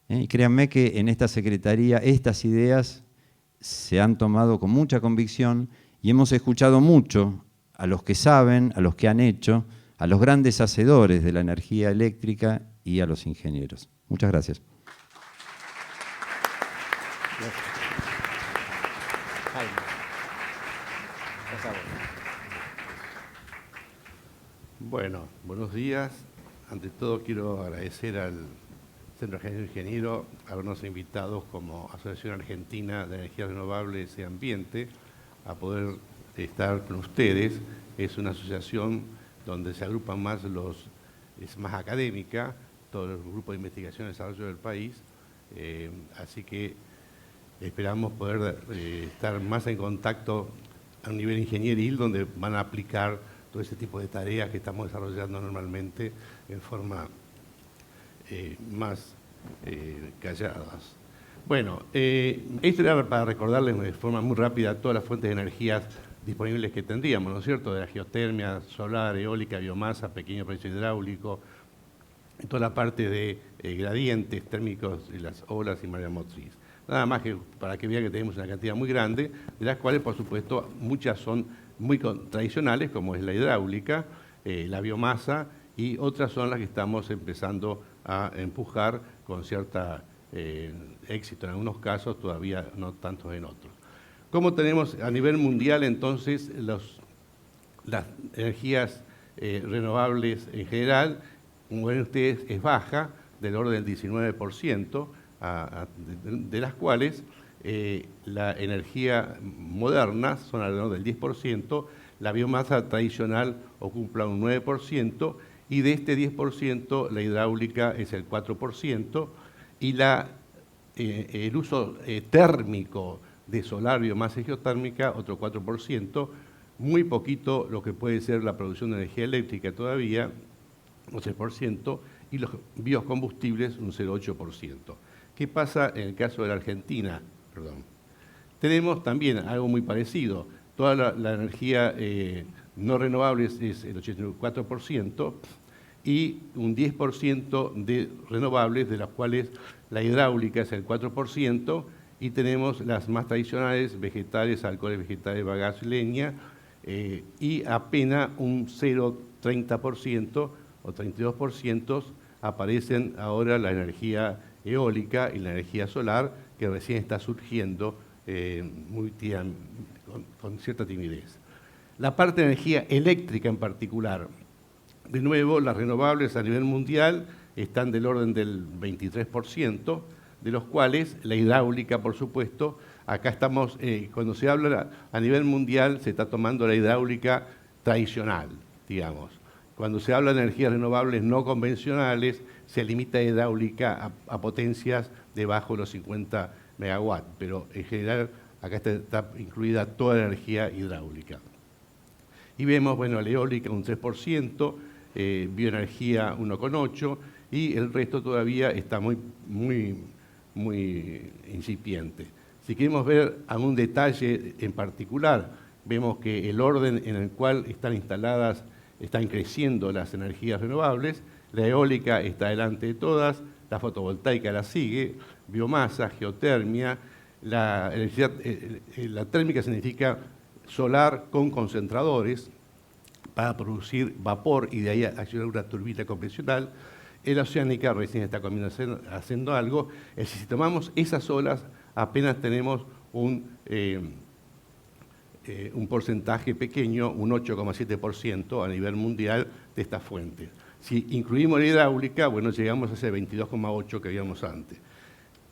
Y créanme que en esta secretaría estas ideas se han tomado con mucha convicción y hemos escuchado mucho a los que saben, a los que han hecho, a los grandes hacedores de la energía eléctrica y a los ingenieros. Muchas gracias. Bueno, buenos días. Ante todo quiero agradecer al Centro Argentino Ingeniero habernos invitado como Asociación Argentina de Energías Renovables y Ambiente a poder estar con ustedes. Es una asociación donde se agrupan más es más académica, todo el grupo de investigación y desarrollo del país, así que esperamos poder estar más en contacto a un nivel ingenieril donde van a aplicar todo ese tipo de tareas que estamos desarrollando normalmente en forma más calladas. Bueno, esto era para recordarles de forma muy rápida todas las fuentes de energías disponibles que tendríamos, ¿no es cierto? De la geotermia, solar, eólica, biomasa, pequeño proceso hidráulico, toda la parte de gradientes térmicos de las olas y marea motriz. Nada más que para que vean que tenemos una cantidad muy grande, de las cuales, por supuesto, muchas son muy tradicionales, como es la hidráulica, la biomasa, y otras son las que estamos empezando a empujar con cierta éxito en algunos casos, todavía no tantos en otros. ¿Cómo tenemos a nivel mundial entonces las energías renovables en general? Como ven ustedes, es baja, del orden del 19%, de las cuales la energía moderna son alrededor del 10%, la biomasa tradicional ocupa un 9%, y de este 10% la hidráulica es el 4%, y el uso térmico de solar, biomasa y geotérmica, otro 4%, muy poquito lo que puede ser la producción de energía eléctrica todavía, un 6%, y los biocombustibles un 0,8%. ¿Qué pasa en el caso de la Argentina? Tenemos también algo muy parecido. Toda la energía no renovable es el 84% y un 10% de renovables, de las cuales la hidráulica es el 4%, y tenemos las más tradicionales, vegetales, alcoholes vegetales, bagazo y leña, y apenas un 0,30% o 32% aparecen ahora la energía eólica y la energía solar, que recién está surgiendo con cierta timidez. La parte de energía eléctrica en particular, de nuevo, las renovables a nivel mundial están del orden del 23%, de los cuales la hidráulica, por supuesto, acá estamos, cuando se habla a nivel mundial, se está tomando la hidráulica tradicional, digamos. Cuando se habla de energías renovables no convencionales, se limita hidráulica a potencias debajo de los 50 megawatts, pero en general acá está incluida toda la energía hidráulica. Y vemos, bueno, la eólica un 3%, bioenergía 1,8%, y el resto todavía está muy incipiente. Si queremos ver algún detalle en particular, vemos que el orden en el cual están creciendo las energías renovables, la eólica está delante de todas, la fotovoltaica la sigue, biomasa, geotermia, la térmica significa solar con concentradores para producir vapor y de ahí accionar una turbina convencional. La oceánica recién está haciendo algo. Si tomamos esas olas, apenas tenemos un porcentaje pequeño, un 8,7% a nivel mundial de estas fuentes. Si incluimos la hidráulica, bueno, llegamos a ese 22,8% que habíamos antes.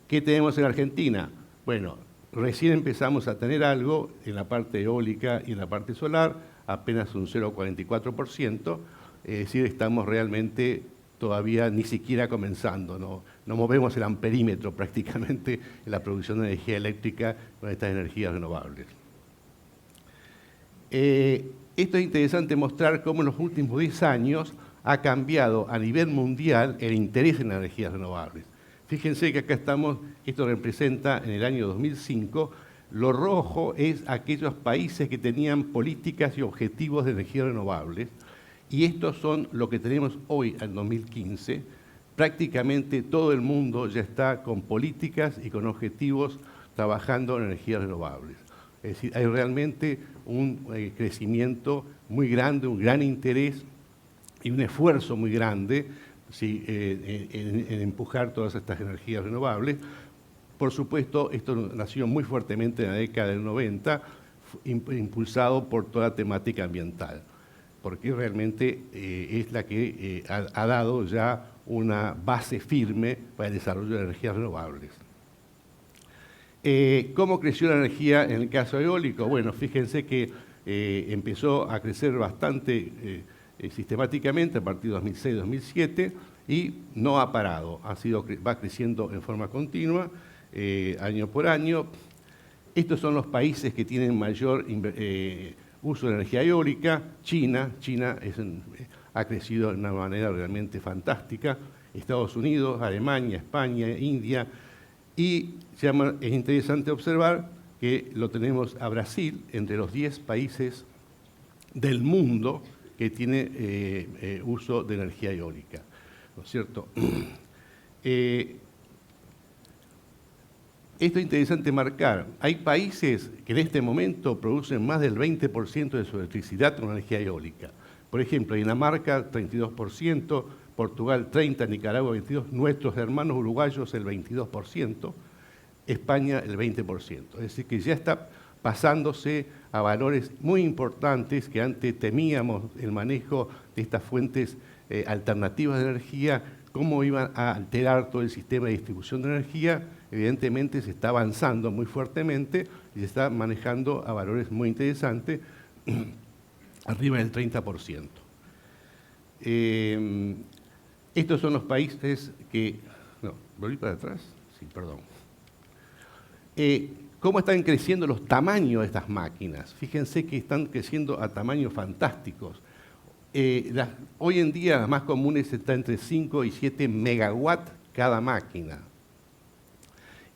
¿Qué tenemos en Argentina? Bueno, recién empezamos a tener algo en la parte eólica y en la parte solar, apenas un 0,44%, es decir, estamos realmente todavía ni siquiera comenzando, no movemos el amperímetro prácticamente en la producción de energía eléctrica con estas energías renovables. Esto es interesante mostrar cómo en los últimos 10 años ha cambiado a nivel mundial el interés en las energías renovables. Fíjense que acá estamos, esto representa en el año 2005, lo rojo es aquellos países que tenían políticas y objetivos de energías renovables, y estos son lo que tenemos hoy, en 2015. Prácticamente todo el mundo ya está con políticas y con objetivos trabajando en energías renovables. Es decir, hay realmente un crecimiento muy grande, un gran interés y un esfuerzo muy grande en empujar todas estas energías renovables. Por supuesto, esto nació muy fuertemente en la década del 90, impulsado por toda la temática ambiental, porque realmente es la que ha dado ya una base firme para el desarrollo de energías renovables. ¿Cómo creció la energía en el caso eólico? Bueno, fíjense que empezó a crecer bastante sistemáticamente a partir de 2006-2007 y no ha parado, va creciendo en forma continua, año por año. Estos son los países que tienen mayor uso de energía eólica. China ha crecido de una manera realmente fantástica, Estados Unidos, Alemania, España, India, y es interesante observar que lo tenemos a Brasil entre los 10 países del mundo que tiene uso de energía eólica, ¿no es cierto? Esto es interesante marcar. Hay países que en este momento producen más del 20% de su electricidad con energía eólica. Por ejemplo, Dinamarca, 32%, Portugal, 30%, Nicaragua, 22%, nuestros hermanos uruguayos, el 22%, España, el 20%. Es decir, que ya está pasándose a valores muy importantes que antes temíamos el manejo de estas fuentes alternativas de energía, cómo iban a alterar todo el sistema de distribución de energía. Evidentemente se está avanzando muy fuertemente y se está manejando a valores muy interesantes, arriba del 30%. Estos son los países que... No, ¿volví para atrás? Sí, perdón. ¿Cómo están creciendo los tamaños de estas máquinas? Fíjense que están creciendo a tamaños fantásticos. Hoy en día las más comunes están entre 5 y 7 megawatts cada máquina.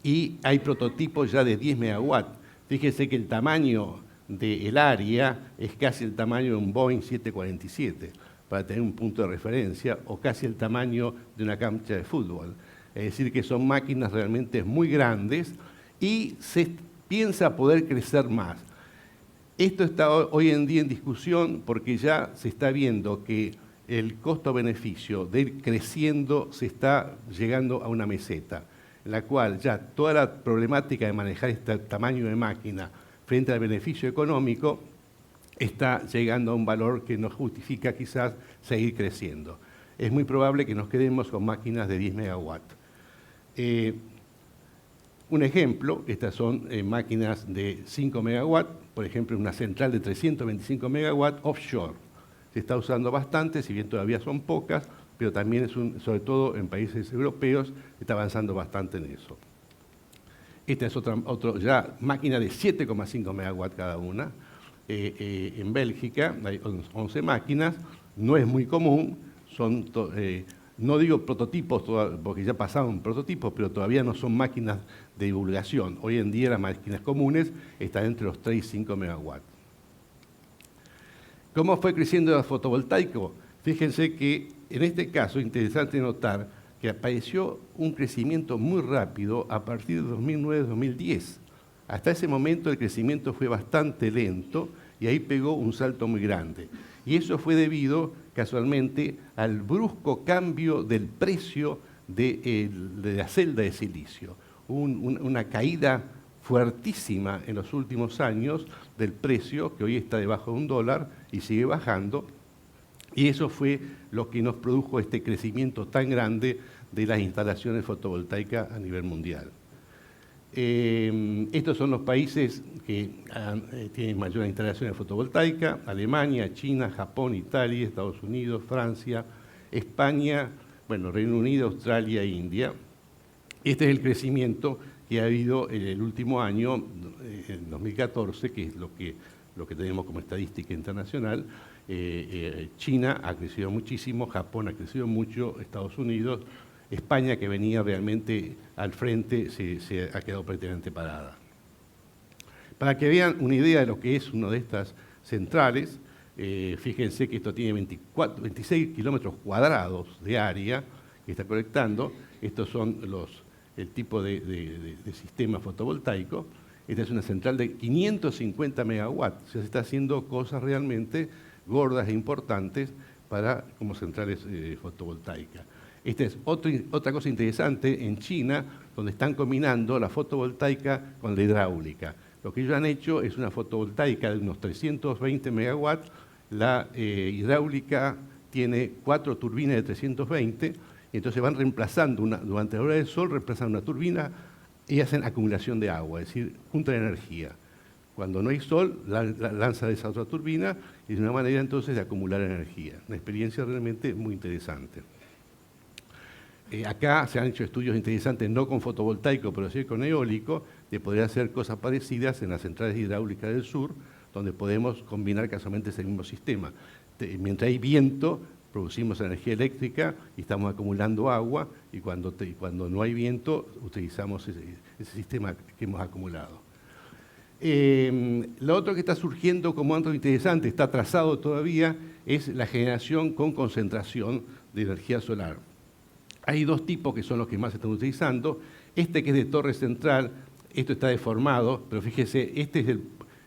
Y hay prototipos ya de 10 megawatts. Fíjense que el tamaño del área es casi el tamaño de un Boeing 747, para tener un punto de referencia, o casi el tamaño de una cancha de fútbol. Es decir, que son máquinas realmente muy grandes y se piensa poder crecer más. Esto está hoy en día en discusión porque ya se está viendo que el costo-beneficio de ir creciendo se está llegando a una meseta, en la cual ya toda la problemática de manejar este tamaño de máquina frente al beneficio económico está llegando a un valor que nos justifica quizás seguir creciendo. Es muy probable que nos quedemos con máquinas de 10 megawatts. Un ejemplo, estas son máquinas de 5 megawatts, por ejemplo, una central de 325 megawatts offshore. Se está usando bastante, si bien todavía son pocas, pero también sobre todo en países europeos, se está avanzando bastante en eso. Esta es otra ya máquina de 7,5 megawatts cada una. En Bélgica hay 11 máquinas, no es muy común, son no digo prototipos, porque ya pasaron prototipos, pero todavía no son máquinas de divulgación. Hoy en día las máquinas comunes están entre los 3 y 5 megawatts. ¿Cómo fue creciendo el fotovoltaico? Fíjense que en este caso es interesante notar que apareció un crecimiento muy rápido a partir de 2009-2010. Hasta ese momento el crecimiento fue bastante lento y ahí pegó un salto muy grande. Y eso fue debido, casualmente, al brusco cambio del precio de la celda de silicio. Hubo una caída fuertísima en los últimos años del precio, que hoy está debajo de $1 y sigue bajando. Y eso fue lo que nos produjo este crecimiento tan grande de las instalaciones fotovoltaicas a nivel mundial. Estos son los países que tienen mayores instalaciones fotovoltaicas: Alemania, China, Japón, Italia, Estados Unidos, Francia, España, bueno, Reino Unido, Australia e India. Este es el crecimiento que ha habido en el último año, en 2014, que es lo que tenemos como estadística internacional. China ha crecido muchísimo, Japón ha crecido mucho, Estados Unidos, España, que venía realmente al frente, se ha quedado prácticamente parada. Para que vean una idea de lo que es una de estas centrales, fíjense que esto tiene 26 kilómetros cuadrados de área que está colectando. Estos son el tipo de sistema fotovoltaico. Esta es una central de 550 megawatts. O sea, se está haciendo cosas realmente gordas e importantes como centrales fotovoltaicas. Esta es otra cosa interesante en China, donde están combinando la fotovoltaica con la hidráulica. Lo que ellos han hecho es una fotovoltaica de unos 320 megawatts, la hidráulica tiene 4 turbinas de 320, y entonces van reemplazando, durante la hora del sol, reemplazan una turbina y hacen acumulación de agua, es decir, juntan energía. Cuando no hay sol, lanza esa otra turbina y es una manera entonces de acumular energía. Una experiencia realmente muy interesante. Acá se han hecho estudios interesantes, no con fotovoltaico, pero sí con eólico, de poder hacer cosas parecidas en las centrales hidráulicas del sur, donde podemos combinar casualmente ese mismo sistema. Mientras hay viento, producimos energía eléctrica y estamos acumulando agua, y cuando no hay viento, utilizamos ese sistema que hemos acumulado. Lo otro que está surgiendo como algo interesante, está atrasado todavía, es la generación con concentración de energía solar. Hay dos tipos que son los que más se están utilizando. Este, que es de torre central, esto está deformado, pero fíjese,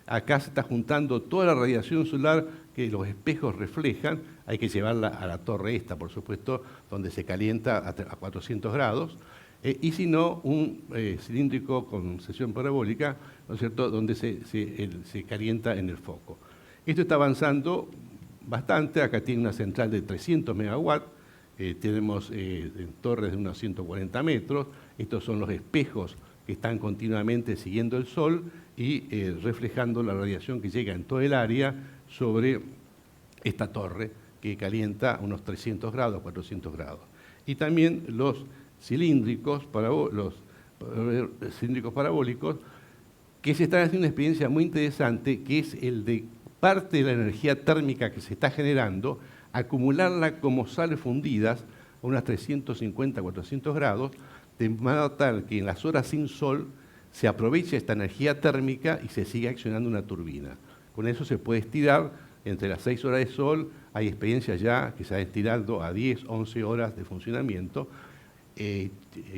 acá se está juntando toda la radiación solar que los espejos reflejan. Hay que llevarla a la torre esta, por supuesto, donde se calienta a 400 grados. Y si no, un cilíndrico con sección parabólica, ¿no es cierto?, donde se calienta en el foco. Esto está avanzando bastante. Acá tiene una central de 300 megawatts. Tenemos torres de unos 140 metros. Estos son los espejos que están continuamente siguiendo el sol y reflejando la radiación que llega en todo el área sobre esta torre, que calienta a unos 300 grados, 400 grados. Y también los cilíndricos parabólicos, que se están haciendo una experiencia muy interesante, que es el de parte de la energía térmica que se está generando, acumularla como sales fundidas a unas 350, 400 grados, de manera tal que en las horas sin sol se aprovecha esta energía térmica y se sigue accionando una turbina. Con eso se puede estirar entre las 6 horas de sol. Hay experiencias ya que se han estirado a 10, 11 horas de funcionamiento.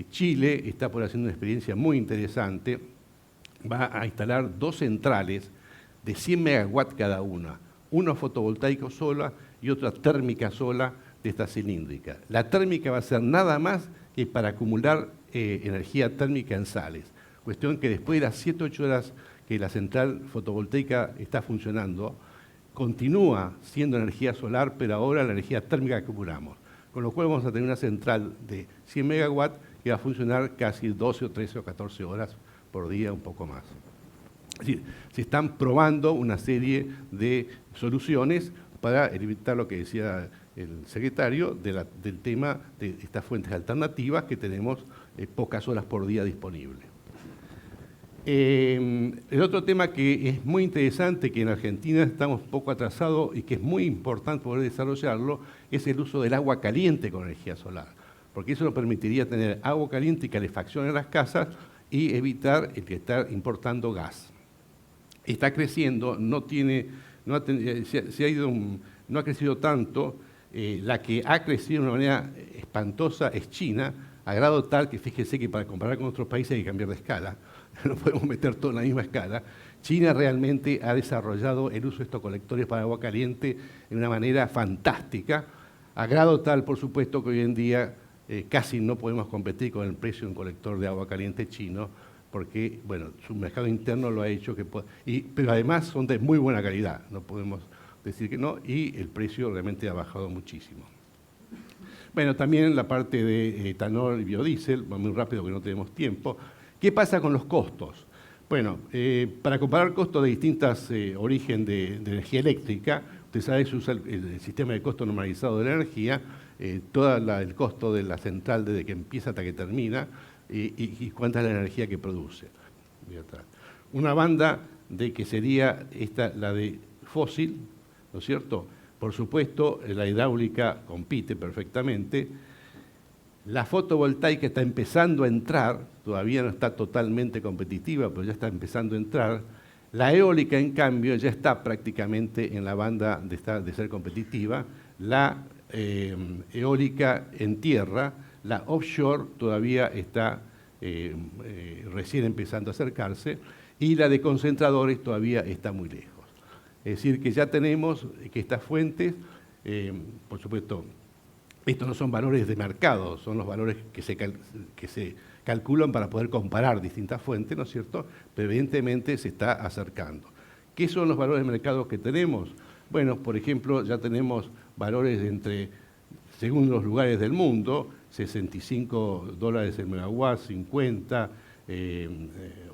Chile está por hacer una experiencia muy interesante. Va a instalar 2 centrales de 100 megawatts cada una fotovoltaica sola y otra térmica sola de esta cilíndrica. La térmica va a ser nada más que para acumular energía térmica en sales. Cuestión que después de las 7-8 horas que la central fotovoltaica está funcionando, continúa siendo energía solar, pero ahora la energía térmica que acumulamos. Con lo cual vamos a tener una central de 100 megawatts que va a funcionar casi 12 o 13 o 14 horas por día, un poco más. Es decir, se están probando una serie de soluciones para evitar lo que decía el secretario del tema de estas fuentes alternativas que tenemos pocas horas por día disponibles. El otro tema que es muy interesante, que en Argentina estamos poco atrasados y que es muy importante poder desarrollarlo, es el uso del agua caliente con energía solar, porque eso nos permitiría tener agua caliente y calefacción en las casas y evitar el que estar importando gas. Está creciendo, no ha crecido tanto, la que ha crecido de una manera espantosa es China, a grado tal que fíjese que para comparar con otros países hay que cambiar de escala, no podemos meter todo en la misma escala. China realmente ha desarrollado el uso de estos colectores para agua caliente de una manera fantástica, a grado tal, por supuesto, que hoy en día casi no podemos competir con el precio de un colector de agua caliente chino, porque, bueno, su mercado interno lo ha hecho, pero además son de muy buena calidad, no podemos decir que no, y el precio realmente ha bajado muchísimo. Bueno, también la parte de etanol y biodiesel, muy rápido que no tenemos tiempo. ¿Qué pasa con los costos? Bueno, para comparar costos de distintos origen de energía eléctrica, usted sabe que se usa el sistema de costo normalizado de la energía, todo el costo de la central desde que empieza hasta que termina, y cuánta es la energía que produce. Una banda de que sería la de fósil, ¿no es cierto? Por supuesto, la hidráulica compite perfectamente. La fotovoltaica está empezando a entrar, todavía no está totalmente competitiva, pero ya está empezando a entrar. La eólica, en cambio, ya está prácticamente en la banda de ser competitiva. La eólica en tierra, la offshore todavía está recién empezando a acercarse, y la de concentradores todavía está muy lejos. Es decir, que ya tenemos que estas fuentes, por supuesto, estos no son valores de mercado, son los valores que se calculan para poder comparar distintas fuentes, ¿no es cierto? Pero evidentemente se está acercando. ¿Qué son los valores de mercado que tenemos? Bueno, por ejemplo, ya tenemos valores según los lugares del mundo, $65 el megawatt, 50,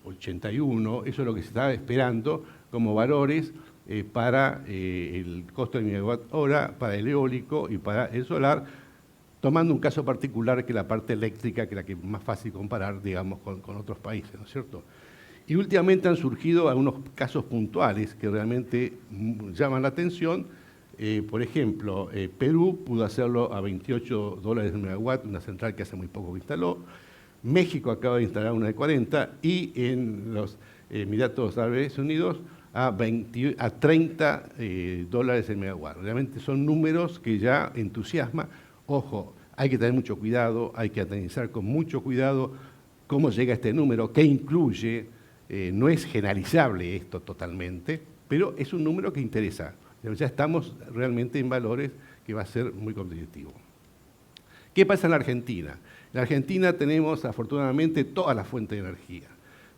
81, eso es lo que se está esperando como valores para el costo de megawatt hora, para el eólico y para el solar, tomando un caso particular que la parte eléctrica, que es la que es más fácil comparar, digamos, con otros países, ¿no es cierto? Y últimamente han surgido algunos casos puntuales que realmente llaman la atención. Por ejemplo, Perú pudo hacerlo a $28 el megawatt, una central que hace muy poco que instaló. México acaba de instalar una de 40 y en los Emiratos Árabes Unidos a $30 el megawatt. Realmente son números que ya entusiasman. Ojo, hay que tener mucho cuidado, hay que analizar con mucho cuidado cómo llega este número, qué incluye. No es generalizable esto totalmente, pero es un número que interesa. Ya estamos realmente en valores que va a ser muy competitivo. ¿Qué pasa en la Argentina? En la Argentina tenemos afortunadamente todas las fuentes de energía.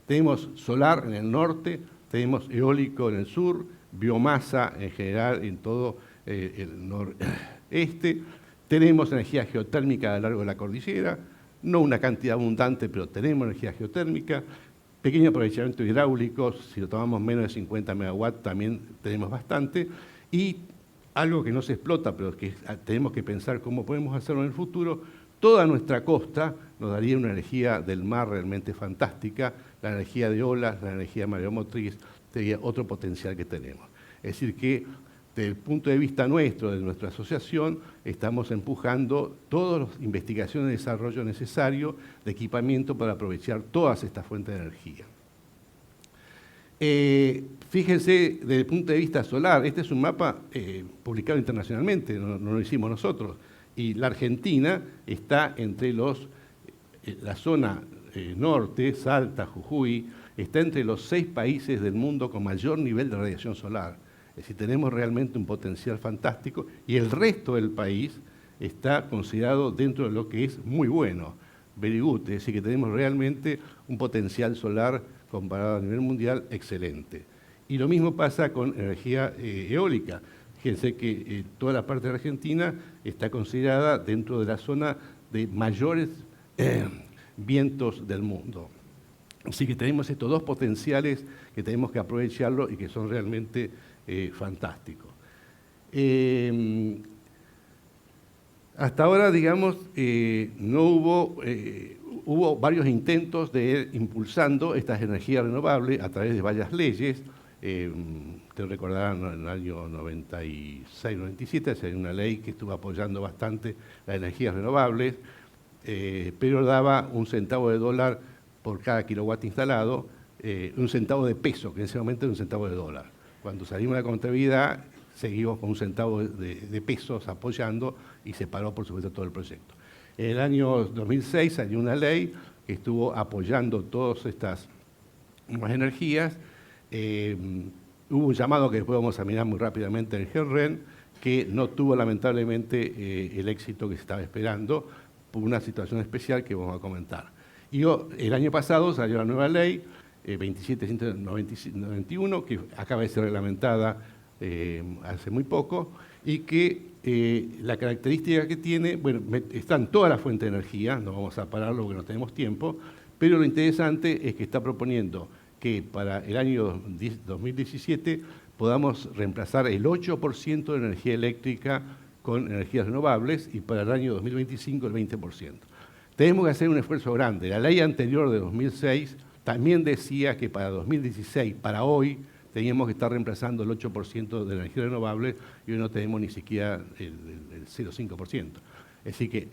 Tenemos solar en el norte, tenemos eólico en el sur, biomasa en general en todo el noreste, tenemos energía geotérmica a lo largo de la cordillera, no una cantidad abundante, pero tenemos energía geotérmica, pequeño aprovechamiento hidráulico, si lo tomamos menos de 50 megawatts también tenemos bastante, y algo que no se explota, pero que tenemos que pensar cómo podemos hacerlo en el futuro, toda nuestra costa nos daría una energía del mar realmente fantástica, la energía de olas, la energía mareomotriz, sería otro potencial que tenemos. Es decir que desde el punto de vista nuestro, de nuestra asociación, estamos empujando todas las investigaciones y desarrollo necesario de equipamiento para aprovechar todas estas fuentes de energía. Fíjense, desde el punto de vista solar, este es un mapa publicado internacionalmente, no lo hicimos nosotros, y la Argentina está entre la zona norte, Salta, Jujuy, está entre los 6 países del mundo con mayor nivel de radiación solar. Es decir, tenemos realmente un potencial fantástico y el resto del país está considerado dentro de lo que es muy bueno, very good, es decir, que tenemos realmente un potencial solar comparado a nivel mundial excelente. Y lo mismo pasa con energía eólica. Fíjense que toda la parte de Argentina está considerada dentro de la zona de mayores vientos del mundo. Así que tenemos estos dos potenciales que tenemos que aprovecharlo y que son realmente fantásticos. Hasta ahora, digamos, no hubo varios intentos de ir impulsando estas energías renovables a través de varias leyes. Te recordarán, en el año 96, 97, hay una ley que estuvo apoyando bastante las energías renovables, pero daba $1 centavo por cada kilowatt instalado, $1 centavo de peso, que en ese momento era $1 centavo. Cuando salimos de la contabilidad, seguimos con $1 centavo de pesos apoyando y se paró, por supuesto, todo el proyecto. En el año 2006 salió una ley que estuvo apoyando todas estas nuevas energías. Hubo un llamado que después vamos a mirar muy rápidamente en el GERREN, que no tuvo lamentablemente el éxito que se estaba esperando por una situación especial que vamos a comentar. Y el año pasado salió la nueva ley 2791, que acaba de ser reglamentada hace muy poco, y que la característica que tiene, bueno, están todas las fuentes de energía, no vamos a pararlo porque no tenemos tiempo, pero lo interesante es que está proponiendo que para el año 2017 podamos reemplazar el 8% de energía eléctrica con energías renovables y para el año 2025 el 20%. Tenemos que hacer un esfuerzo grande. La ley anterior de 2006 también decía que para 2016, para hoy, teníamos que estar reemplazando el 8% de energía renovable y hoy no tenemos ni siquiera el 0,5%. Es decir que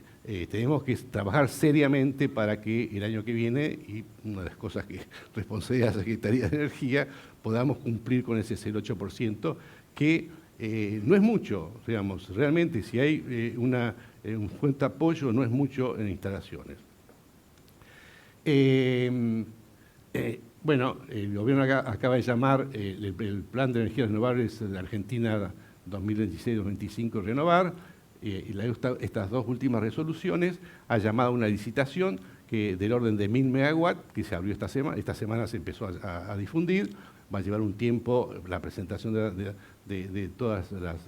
tenemos que trabajar seriamente para que el año que viene, y una de las cosas que responsabilidad de la Secretaría de Energía, podamos cumplir con ese 0,8%, que no es mucho, digamos, realmente si hay un fuerte apoyo, no es mucho en instalaciones. Bueno, el gobierno acaba de llamar el Plan de Energías Renovables de Argentina 2026-2025 Renovar, y estas dos últimas resoluciones ha llamado a una licitación que del orden de 1000 megawatts, que se abrió esta semana se empezó a difundir, va a llevar un tiempo la presentación de todas las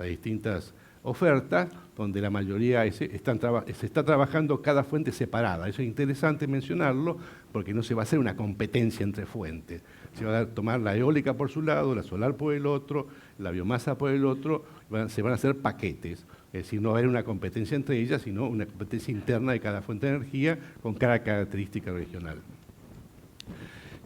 distintas ofertas, donde la mayoría se está trabajando cada fuente separada. Eso es interesante mencionarlo, porque no se va a hacer una competencia entre fuentes. Se va a tomar la eólica por su lado, la solar por el otro, la biomasa por el otro, se van a hacer paquetes. Es decir, no va a haber una competencia entre ellas, sino una competencia interna de cada fuente de energía con cada característica regional.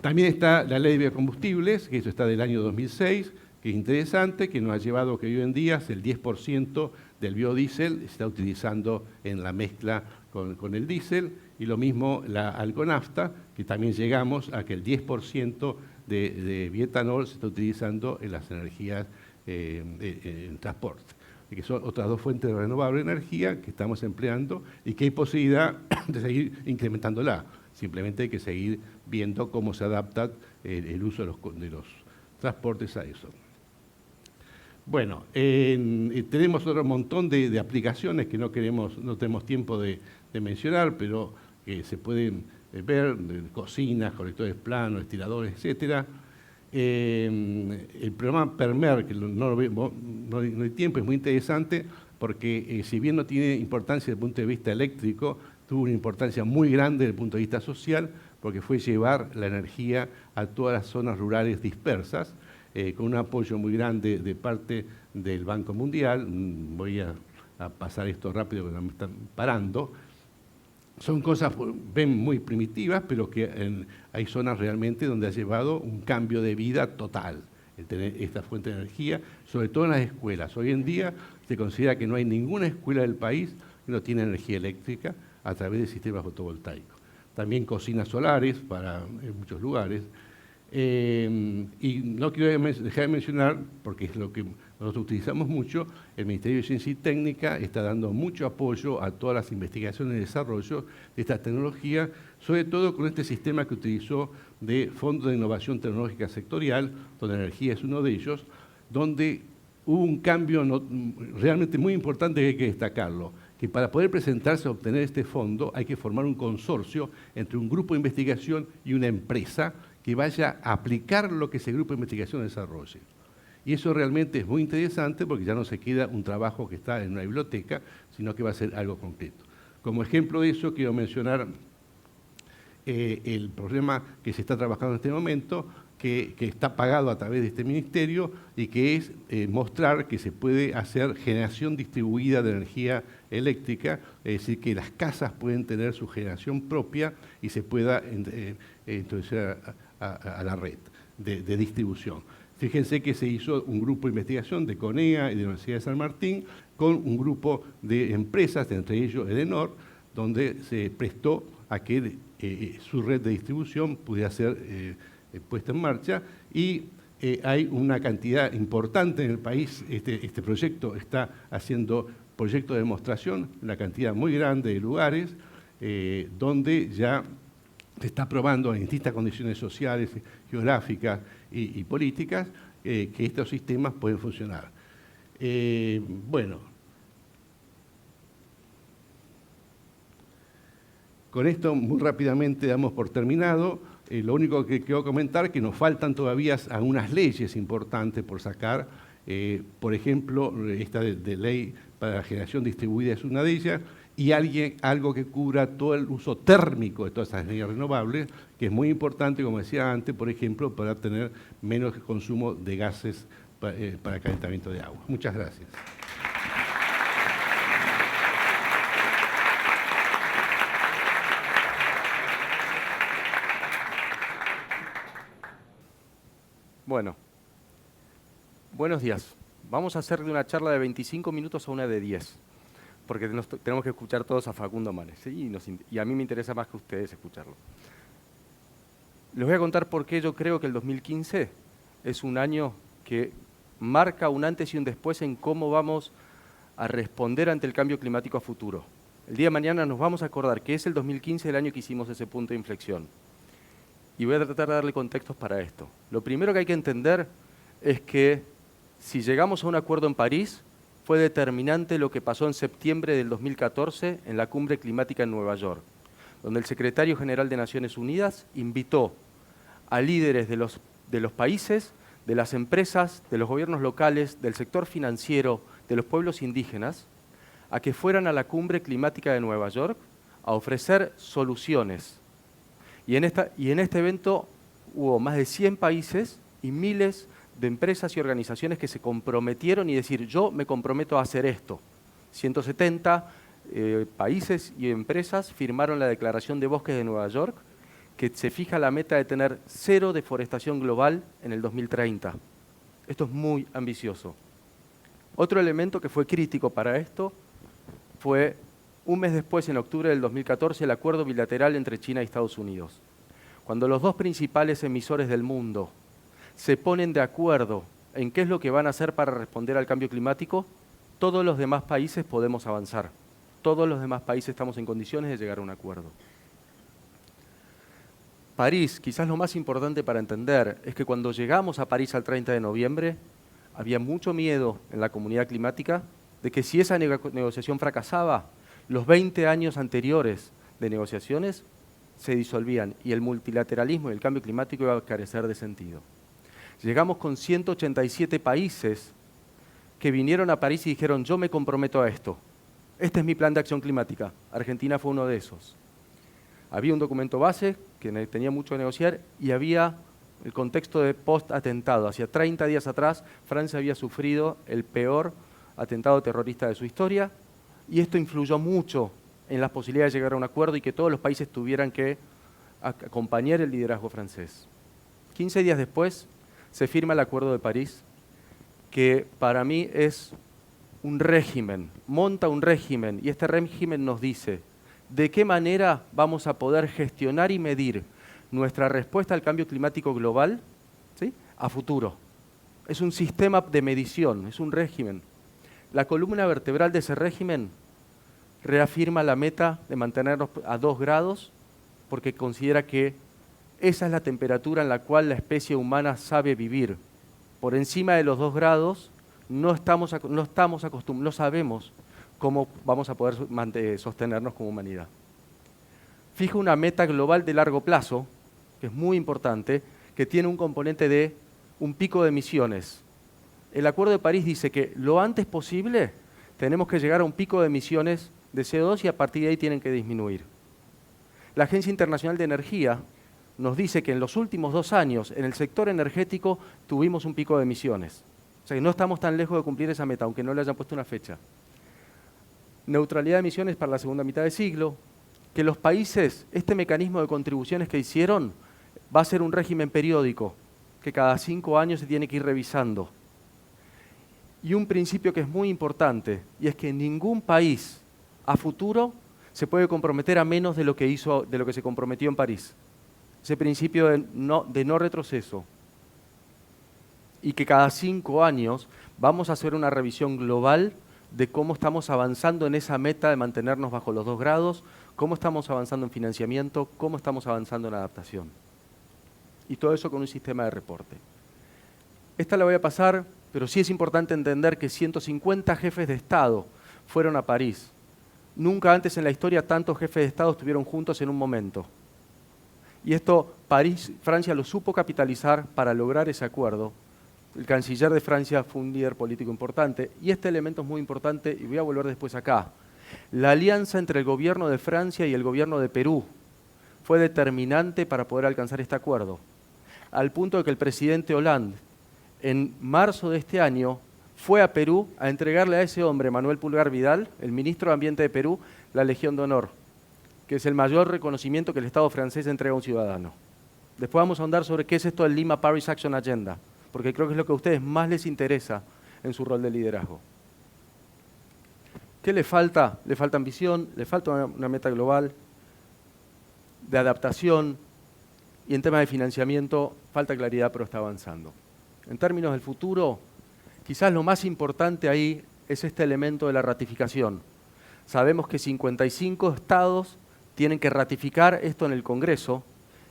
También está la ley de biocombustibles, que eso está del año 2006, que es interesante, que nos ha llevado que hoy en día el 10% del biodiesel se está utilizando en la mezcla con el diésel, y lo mismo la alconafta, que también llegamos a que el 10% de bietanol se está utilizando en las energías en transporte, y que son otras dos fuentes de renovable energía que estamos empleando y que hay posibilidad de seguir incrementándola. Simplemente hay que seguir viendo cómo se adapta el uso de los transportes a eso. Bueno, tenemos otro montón de aplicaciones que no tenemos tiempo de mencionar, pero que se pueden ver, cocinas, colectores planos, estiradores, etc. El programa PERMER, que no hay tiempo, es muy interesante porque si bien no tiene importancia desde el punto de vista eléctrico, tuvo una importancia muy grande desde el punto de vista social, porque fue llevar la energía a todas las zonas rurales dispersas, con un apoyo muy grande de parte del Banco Mundial. Voy a pasar esto rápido porque me están parando. Son cosas, ven, muy primitivas, pero que hay zonas realmente donde ha llevado un cambio de vida total el tener esta fuente de energía, sobre todo en las escuelas. Hoy en día se considera que no hay ninguna escuela del país que no tiene energía eléctrica a través de sistemas fotovoltaicos. También cocinas solares en muchos lugares. Y no quiero dejar de mencionar, porque es lo que nosotros utilizamos mucho, el Ministerio de Ciencia y Técnica está dando mucho apoyo a todas las investigaciones y desarrollo de esta tecnología, sobre todo con este sistema que utilizó de Fondo de Innovación Tecnológica Sectorial, donde la energía es uno de ellos, donde hubo un cambio realmente muy importante que hay que destacarlo, que para poder presentarse a obtener este fondo hay que formar un consorcio entre un grupo de investigación y una empresa que vaya a aplicar lo que ese grupo de investigación desarrolle. Y eso realmente es muy interesante porque ya no se queda un trabajo que está en una biblioteca, sino que va a ser algo concreto. Como ejemplo de eso quiero mencionar el problema que se está trabajando en este momento, que está pagado a través de este ministerio y que es mostrar que se puede hacer generación distribuida de energía eléctrica, es decir, que las casas pueden tener su generación propia y se pueda introducir a la red de distribución. Fíjense que se hizo un grupo de investigación de CONEA y de la Universidad de San Martín con un grupo de empresas, entre ellos Edenor, donde se prestó a que su red de distribución pudiera ser puesta en marcha y hay una cantidad importante en el país. Este proyecto está haciendo proyectos de demostración, una cantidad muy grande de lugares donde ya se está probando en distintas condiciones sociales, geográficas y políticas que estos sistemas pueden funcionar. Bueno, con esto muy rápidamente damos por terminado. Lo único que quiero comentar es que nos faltan todavía algunas leyes importantes por sacar. Por ejemplo, esta de ley para la generación distribuida es una de ellas, y algo que cubra todo el uso térmico de todas esas energías renovables, que es muy importante, como decía antes, por ejemplo, para tener menos consumo de gases para calentamiento de agua. Muchas gracias. Bueno, buenos días. Vamos a hacer de una charla de 25 minutos a una de 10, porque tenemos que escuchar todos a Facundo Manes, ¿sí? Y a mí me interesa más que ustedes escucharlo. Les voy a contar por qué yo creo que el 2015 es un año que marca un antes y un después en cómo vamos a responder ante el cambio climático a futuro. El día de mañana nos vamos a acordar que es el 2015 el año que hicimos ese punto de inflexión. Y voy a tratar de darle contextos para esto. Lo primero que hay que entender es que si llegamos a un acuerdo en París, fue determinante lo que pasó en septiembre del 2014 en la Cumbre Climática en Nueva York, donde el Secretario General de Naciones Unidas invitó a líderes de los países, de las empresas, de los gobiernos locales, del sector financiero, de los pueblos indígenas, a que fueran a la Cumbre Climática de Nueva York a ofrecer soluciones. Y en este evento hubo más de 100 países y miles de empresas y organizaciones que se comprometieron y decir, yo me comprometo a hacer esto. 170 países y empresas firmaron la Declaración de Bosques de Nueva York, que se fija la meta de tener 0 deforestación global en el 2030. Esto es muy ambicioso. Otro elemento que fue crítico para esto fue un mes después, en octubre del 2014, el acuerdo bilateral entre China y Estados Unidos. Cuando los dos principales emisores del mundo se ponen de acuerdo en qué es lo que van a hacer para responder al cambio climático, todos los demás países podemos avanzar. Todos los demás países estamos en condiciones de llegar a un acuerdo. París, quizás lo más importante para entender, es que cuando llegamos a París al 30 de noviembre, había mucho miedo en la comunidad climática de que si esa negociación fracasaba, los 20 años anteriores de negociaciones se disolvían y el multilateralismo y el cambio climático iba a carecer de sentido. Llegamos con 187 países que vinieron a París y dijeron, yo me comprometo a esto. Este es mi plan de acción climática. Argentina fue uno de esos. Había un documento base que tenía mucho que negociar y había el contexto de post-atentado. Hacia 30 días atrás, Francia había sufrido el peor atentado terrorista de su historia y esto influyó mucho en las posibilidades de llegar a un acuerdo y que todos los países tuvieran que acompañar el liderazgo francés. 15 días después se firma el Acuerdo de París, que para mí es un régimen, monta un régimen, y este régimen nos dice de qué manera vamos a poder gestionar y medir nuestra respuesta al cambio climático global, ¿sí?, a futuro. Es un sistema de medición, es un régimen. La columna vertebral de ese régimen reafirma la meta de mantenernos a 2 grados porque considera que esa es la temperatura en la cual la especie humana sabe vivir. por encima de los 2 grados, no sabemos cómo vamos a poder sostenernos como humanidad. Fija una meta global de largo plazo, que es muy importante, que tiene un componente de un pico de emisiones. El Acuerdo de París dice que lo antes posible tenemos que llegar a un pico de emisiones de CO2 y a partir de ahí tienen que disminuir. La Agencia Internacional de Energía nos dice que en los últimos 2 años en el sector energético tuvimos un pico de emisiones. O sea que no estamos tan lejos de cumplir esa meta, aunque no le hayan puesto una fecha. Neutralidad de emisiones para la segunda mitad del siglo, que los países, este mecanismo de contribuciones que hicieron, va a ser un régimen periódico, que cada 5 años se tiene que ir revisando. Y un principio que es muy importante, y es que ningún país a futuro se puede comprometer a menos de lo que se comprometió en París. Ese principio de no retroceso. Y que cada 5 años vamos a hacer una revisión global de cómo estamos avanzando en esa meta de mantenernos bajo los 2 grados, cómo estamos avanzando en financiamiento, cómo estamos avanzando en adaptación. Y todo eso con un sistema de reporte. Esta la voy a pasar, pero sí es importante entender que 150 jefes de Estado fueron a París. Nunca antes en la historia tantos jefes de Estado estuvieron juntos en un momento. Y esto Francia lo supo capitalizar para lograr ese acuerdo. El canciller de Francia fue un líder político importante. Y este elemento es muy importante, y voy a volver después acá. La alianza entre el gobierno de Francia y el gobierno de Perú fue determinante para poder alcanzar este acuerdo. Al punto de que el presidente Hollande, en marzo de este año, fue a Perú a entregarle a ese hombre, Manuel Pulgar Vidal, el ministro de Ambiente de Perú, la Legión de Honor, que es el mayor reconocimiento que el Estado francés entrega a un ciudadano. Después vamos a ahondar sobre qué es esto del Lima Paris Action Agenda, porque creo que es lo que a ustedes más les interesa en su rol de liderazgo. ¿Qué le falta? Le falta ambición, le falta una meta global de adaptación y en temas de financiamiento falta claridad, pero está avanzando. En términos del futuro, quizás lo más importante ahí es este elemento de la ratificación. Sabemos que 55 estados tienen que ratificar esto en el Congreso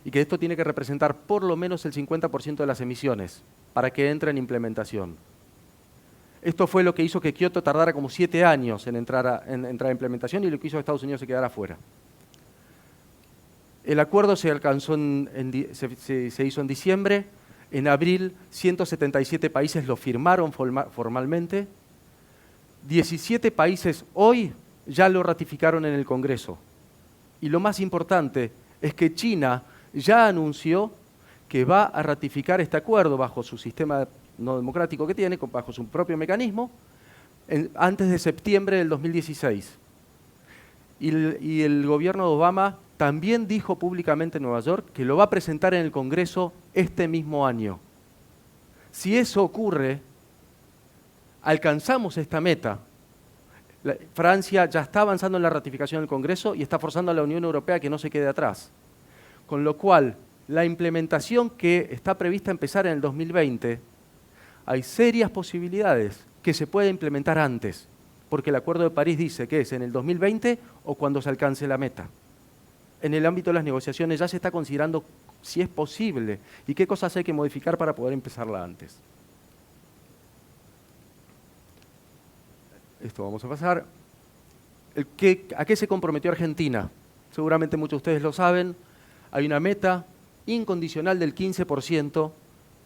y que esto tiene que representar por lo menos el 50% de las emisiones para que entre en implementación. Esto fue lo que hizo que Kioto tardara como 7 años en entrar en implementación y lo que hizo que Estados Unidos se quedara fuera. El acuerdo se hizo en diciembre. En abril, 177 países lo firmaron formalmente. 17 países hoy ya lo ratificaron en el Congreso. Y lo más importante es que China ya anunció que va a ratificar este acuerdo bajo su sistema no democrático que tiene, bajo su propio mecanismo, antes de septiembre del 2016. Y el gobierno de Obama también dijo públicamente en Nueva York que lo va a presentar en el Congreso este mismo año. Si eso ocurre, alcanzamos esta meta. Francia ya está avanzando en la ratificación del Congreso y está forzando a la Unión Europea a que no se quede atrás. Con lo cual, la implementación que está prevista empezar en el 2020, hay serias posibilidades que se pueda implementar antes, porque el Acuerdo de París dice que es en el 2020 o cuando se alcance la meta. En el ámbito de las negociaciones ya se está considerando si es posible y qué cosas hay que modificar para poder empezarla antes. Esto vamos a pasar. ¿A qué se comprometió Argentina? Seguramente muchos de ustedes lo saben. Hay una meta incondicional del 15%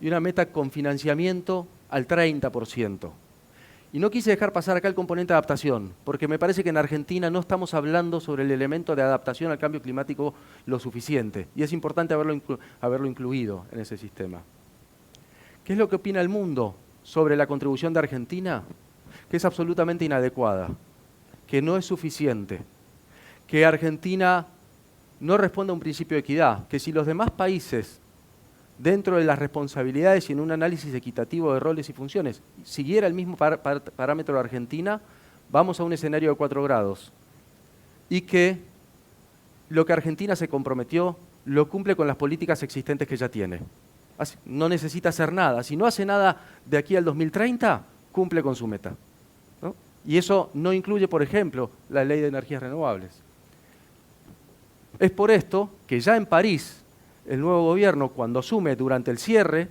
y una meta con financiamiento al 30%. Y no quise dejar pasar acá el componente de adaptación, porque me parece que en Argentina no estamos hablando sobre el elemento de adaptación al cambio climático lo suficiente, y es importante haberlo incluido en ese sistema. ¿Qué es lo que opina el mundo sobre la contribución de Argentina? Que es absolutamente inadecuada, que no es suficiente, que Argentina no responde a un principio de equidad, que si los demás países, dentro de las responsabilidades y en un análisis equitativo de roles y funciones, siguiera el mismo parámetro de Argentina, vamos a un escenario de 4 grados. Y que lo que Argentina se comprometió lo cumple con las políticas existentes que ya tiene. No necesita hacer nada. Si no hace nada de aquí al 2030, cumple con su meta, ¿no? Y eso no incluye, por ejemplo, la ley de energías renovables. Es por esto que ya en París, el nuevo gobierno, cuando asume durante el cierre,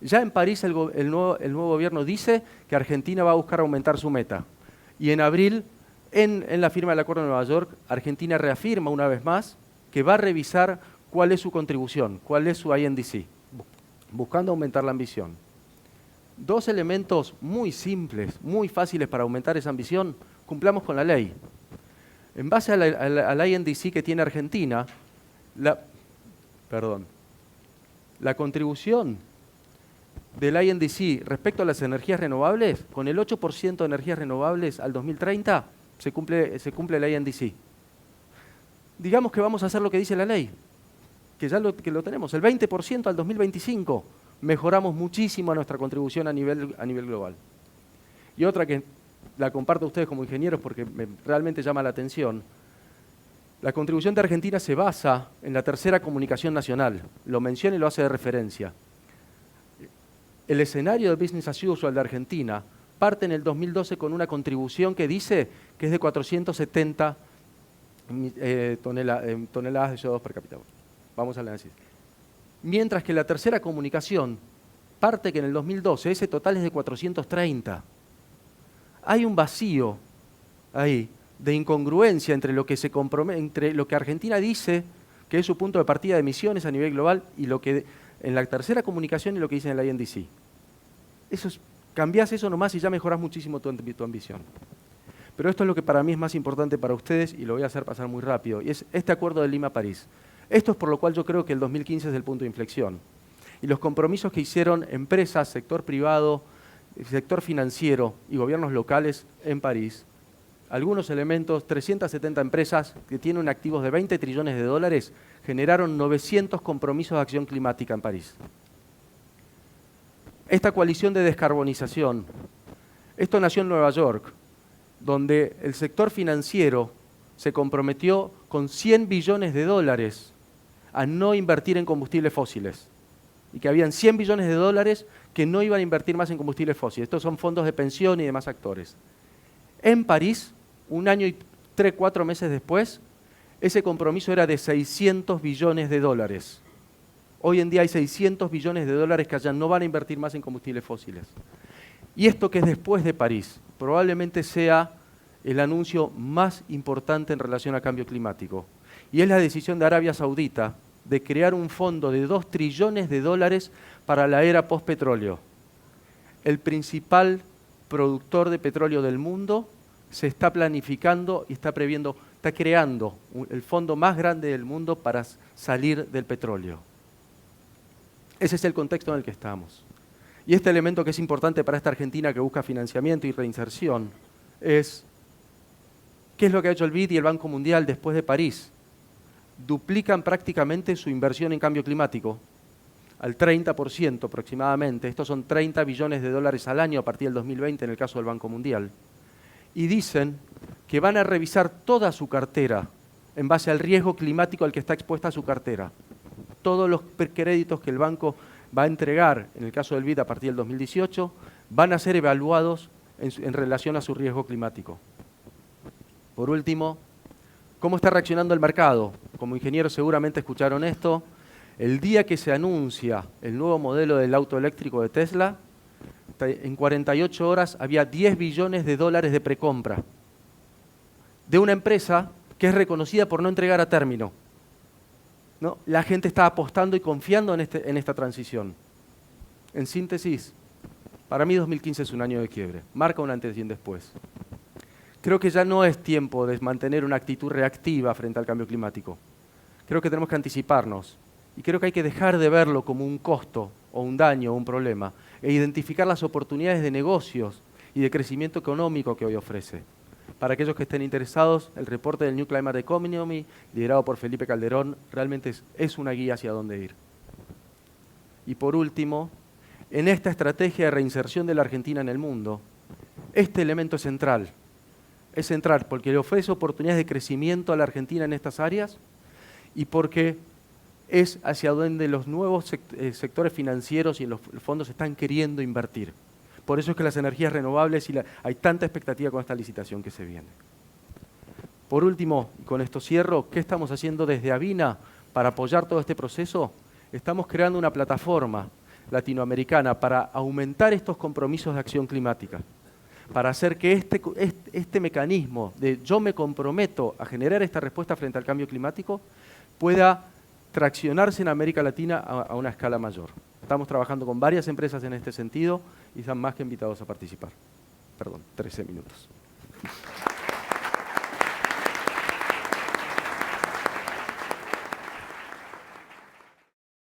Ya en París el nuevo gobierno dice que Argentina va a buscar aumentar su meta. Y en abril, en la firma del Acuerdo de Nueva York, Argentina reafirma una vez más que va a revisar cuál es su contribución, cuál es su INDC, buscando aumentar la ambición. Dos elementos muy simples, muy fáciles para aumentar esa ambición, cumplamos con la ley. En base al INDC que tiene Argentina, la contribución del INDC respecto a las energías renovables, con el 8% de energías renovables al 2030, se cumple el INDC. Digamos que vamos a hacer lo que dice la ley, que ya lo tenemos, el 20% al 2025, mejoramos muchísimo nuestra contribución a nivel global. Y otra que la comparto a ustedes como ingenieros porque realmente llama la atención, la contribución de Argentina se basa en la tercera comunicación nacional, lo menciona y lo hace de referencia. El escenario de Business as Usual de Argentina parte en el 2012 con una contribución que dice que es de 470 toneladas de CO2 per cápita. Vamos a análisis. Mientras que la tercera comunicación parte que en el 2012 ese total es de 430. Hay un vacío ahí de incongruencia entre lo que se compromete, entre lo que Argentina dice que es su punto de partida de emisiones a nivel global y lo que en la tercera comunicación y lo que dice en el INDC. Cambiás eso nomás y ya mejorás muchísimo tu ambición. Pero esto es lo que para mí es más importante para ustedes y lo voy a hacer pasar muy rápido, y es este acuerdo de Lima-París. Esto es por lo cual yo creo que el 2015 es el punto de inflexión. Y los compromisos que hicieron empresas, sector privado, sector financiero y gobiernos locales en París, algunos elementos, 370 empresas que tienen activos de 20 trillones de dólares, generaron 900 compromisos de acción climática en París. Esta coalición de descarbonización, esto nació en Nueva York, donde el sector financiero se comprometió con 100 billones de dólares a no invertir en combustibles fósiles. Y que habían 100 billones de dólares que no iban a invertir más en combustibles fósiles. Estos son fondos de pensión y demás actores. En París, un año y 3-4 meses después, ese compromiso era de 600 billones de dólares. Hoy en día hay 600 billones de dólares que allá no van a invertir más en combustibles fósiles. Y esto que es después de París, probablemente sea el anuncio más importante en relación a cambio climático. Y es la decisión de Arabia Saudita de crear un fondo de 2 trillones de dólares para la era post-petróleo. El principal productor de petróleo del mundo se está planificando y está creando el fondo más grande del mundo para salir del petróleo. Ese es el contexto en el que estamos. Y este elemento que es importante para esta Argentina que busca financiamiento y reinserción es, ¿qué es lo que ha hecho el BID y el Banco Mundial después de París? Duplican prácticamente su inversión en cambio climático al 30% aproximadamente. Estos son 30 billones de dólares al año a partir del 2020 en el caso del Banco Mundial. Y dicen que van a revisar toda su cartera en base al riesgo climático al que está expuesta su cartera. Todos los créditos que el banco va a entregar, en el caso del BID a partir del 2018, van a ser evaluados en relación a su riesgo climático. Por último, ¿cómo está reaccionando el mercado? Como ingenieros seguramente escucharon esto. El día que se anuncia el nuevo modelo del auto eléctrico de Tesla, en 48 horas había 10 billones de dólares de precompra de una empresa que es reconocida por no entregar a término. ¿No? La gente está apostando y confiando en esta transición. En síntesis, para mí 2015 es un año de quiebre, marca un antes y un después. Creo que ya no es tiempo de mantener una actitud reactiva frente al cambio climático. Creo que tenemos que anticiparnos y creo que hay que dejar de verlo como un costo o un daño o un problema e identificar las oportunidades de negocios y de crecimiento económico que hoy ofrece. Para aquellos que estén interesados, el reporte del New Climate Economy, liderado por Felipe Calderón, realmente es una guía hacia dónde ir. Y por último, en esta estrategia de reinserción de la Argentina en el mundo, este elemento es central. Es central porque le ofrece oportunidades de crecimiento a la Argentina en estas áreas y porque es hacia donde los nuevos sectores financieros y los fondos están queriendo invertir. Por eso es que las energías renovables hay tanta expectativa con esta licitación que se viene. Por último, y con esto cierro, ¿qué estamos haciendo desde Avina para apoyar todo este proceso? Estamos creando una plataforma latinoamericana para aumentar estos compromisos de acción climática, para hacer que este mecanismo de yo me comprometo a generar esta respuesta frente al cambio climático pueda traccionarse en América Latina a una escala mayor. Estamos trabajando con varias empresas en este sentido y están más que invitados a participar. Perdón, 13 minutos.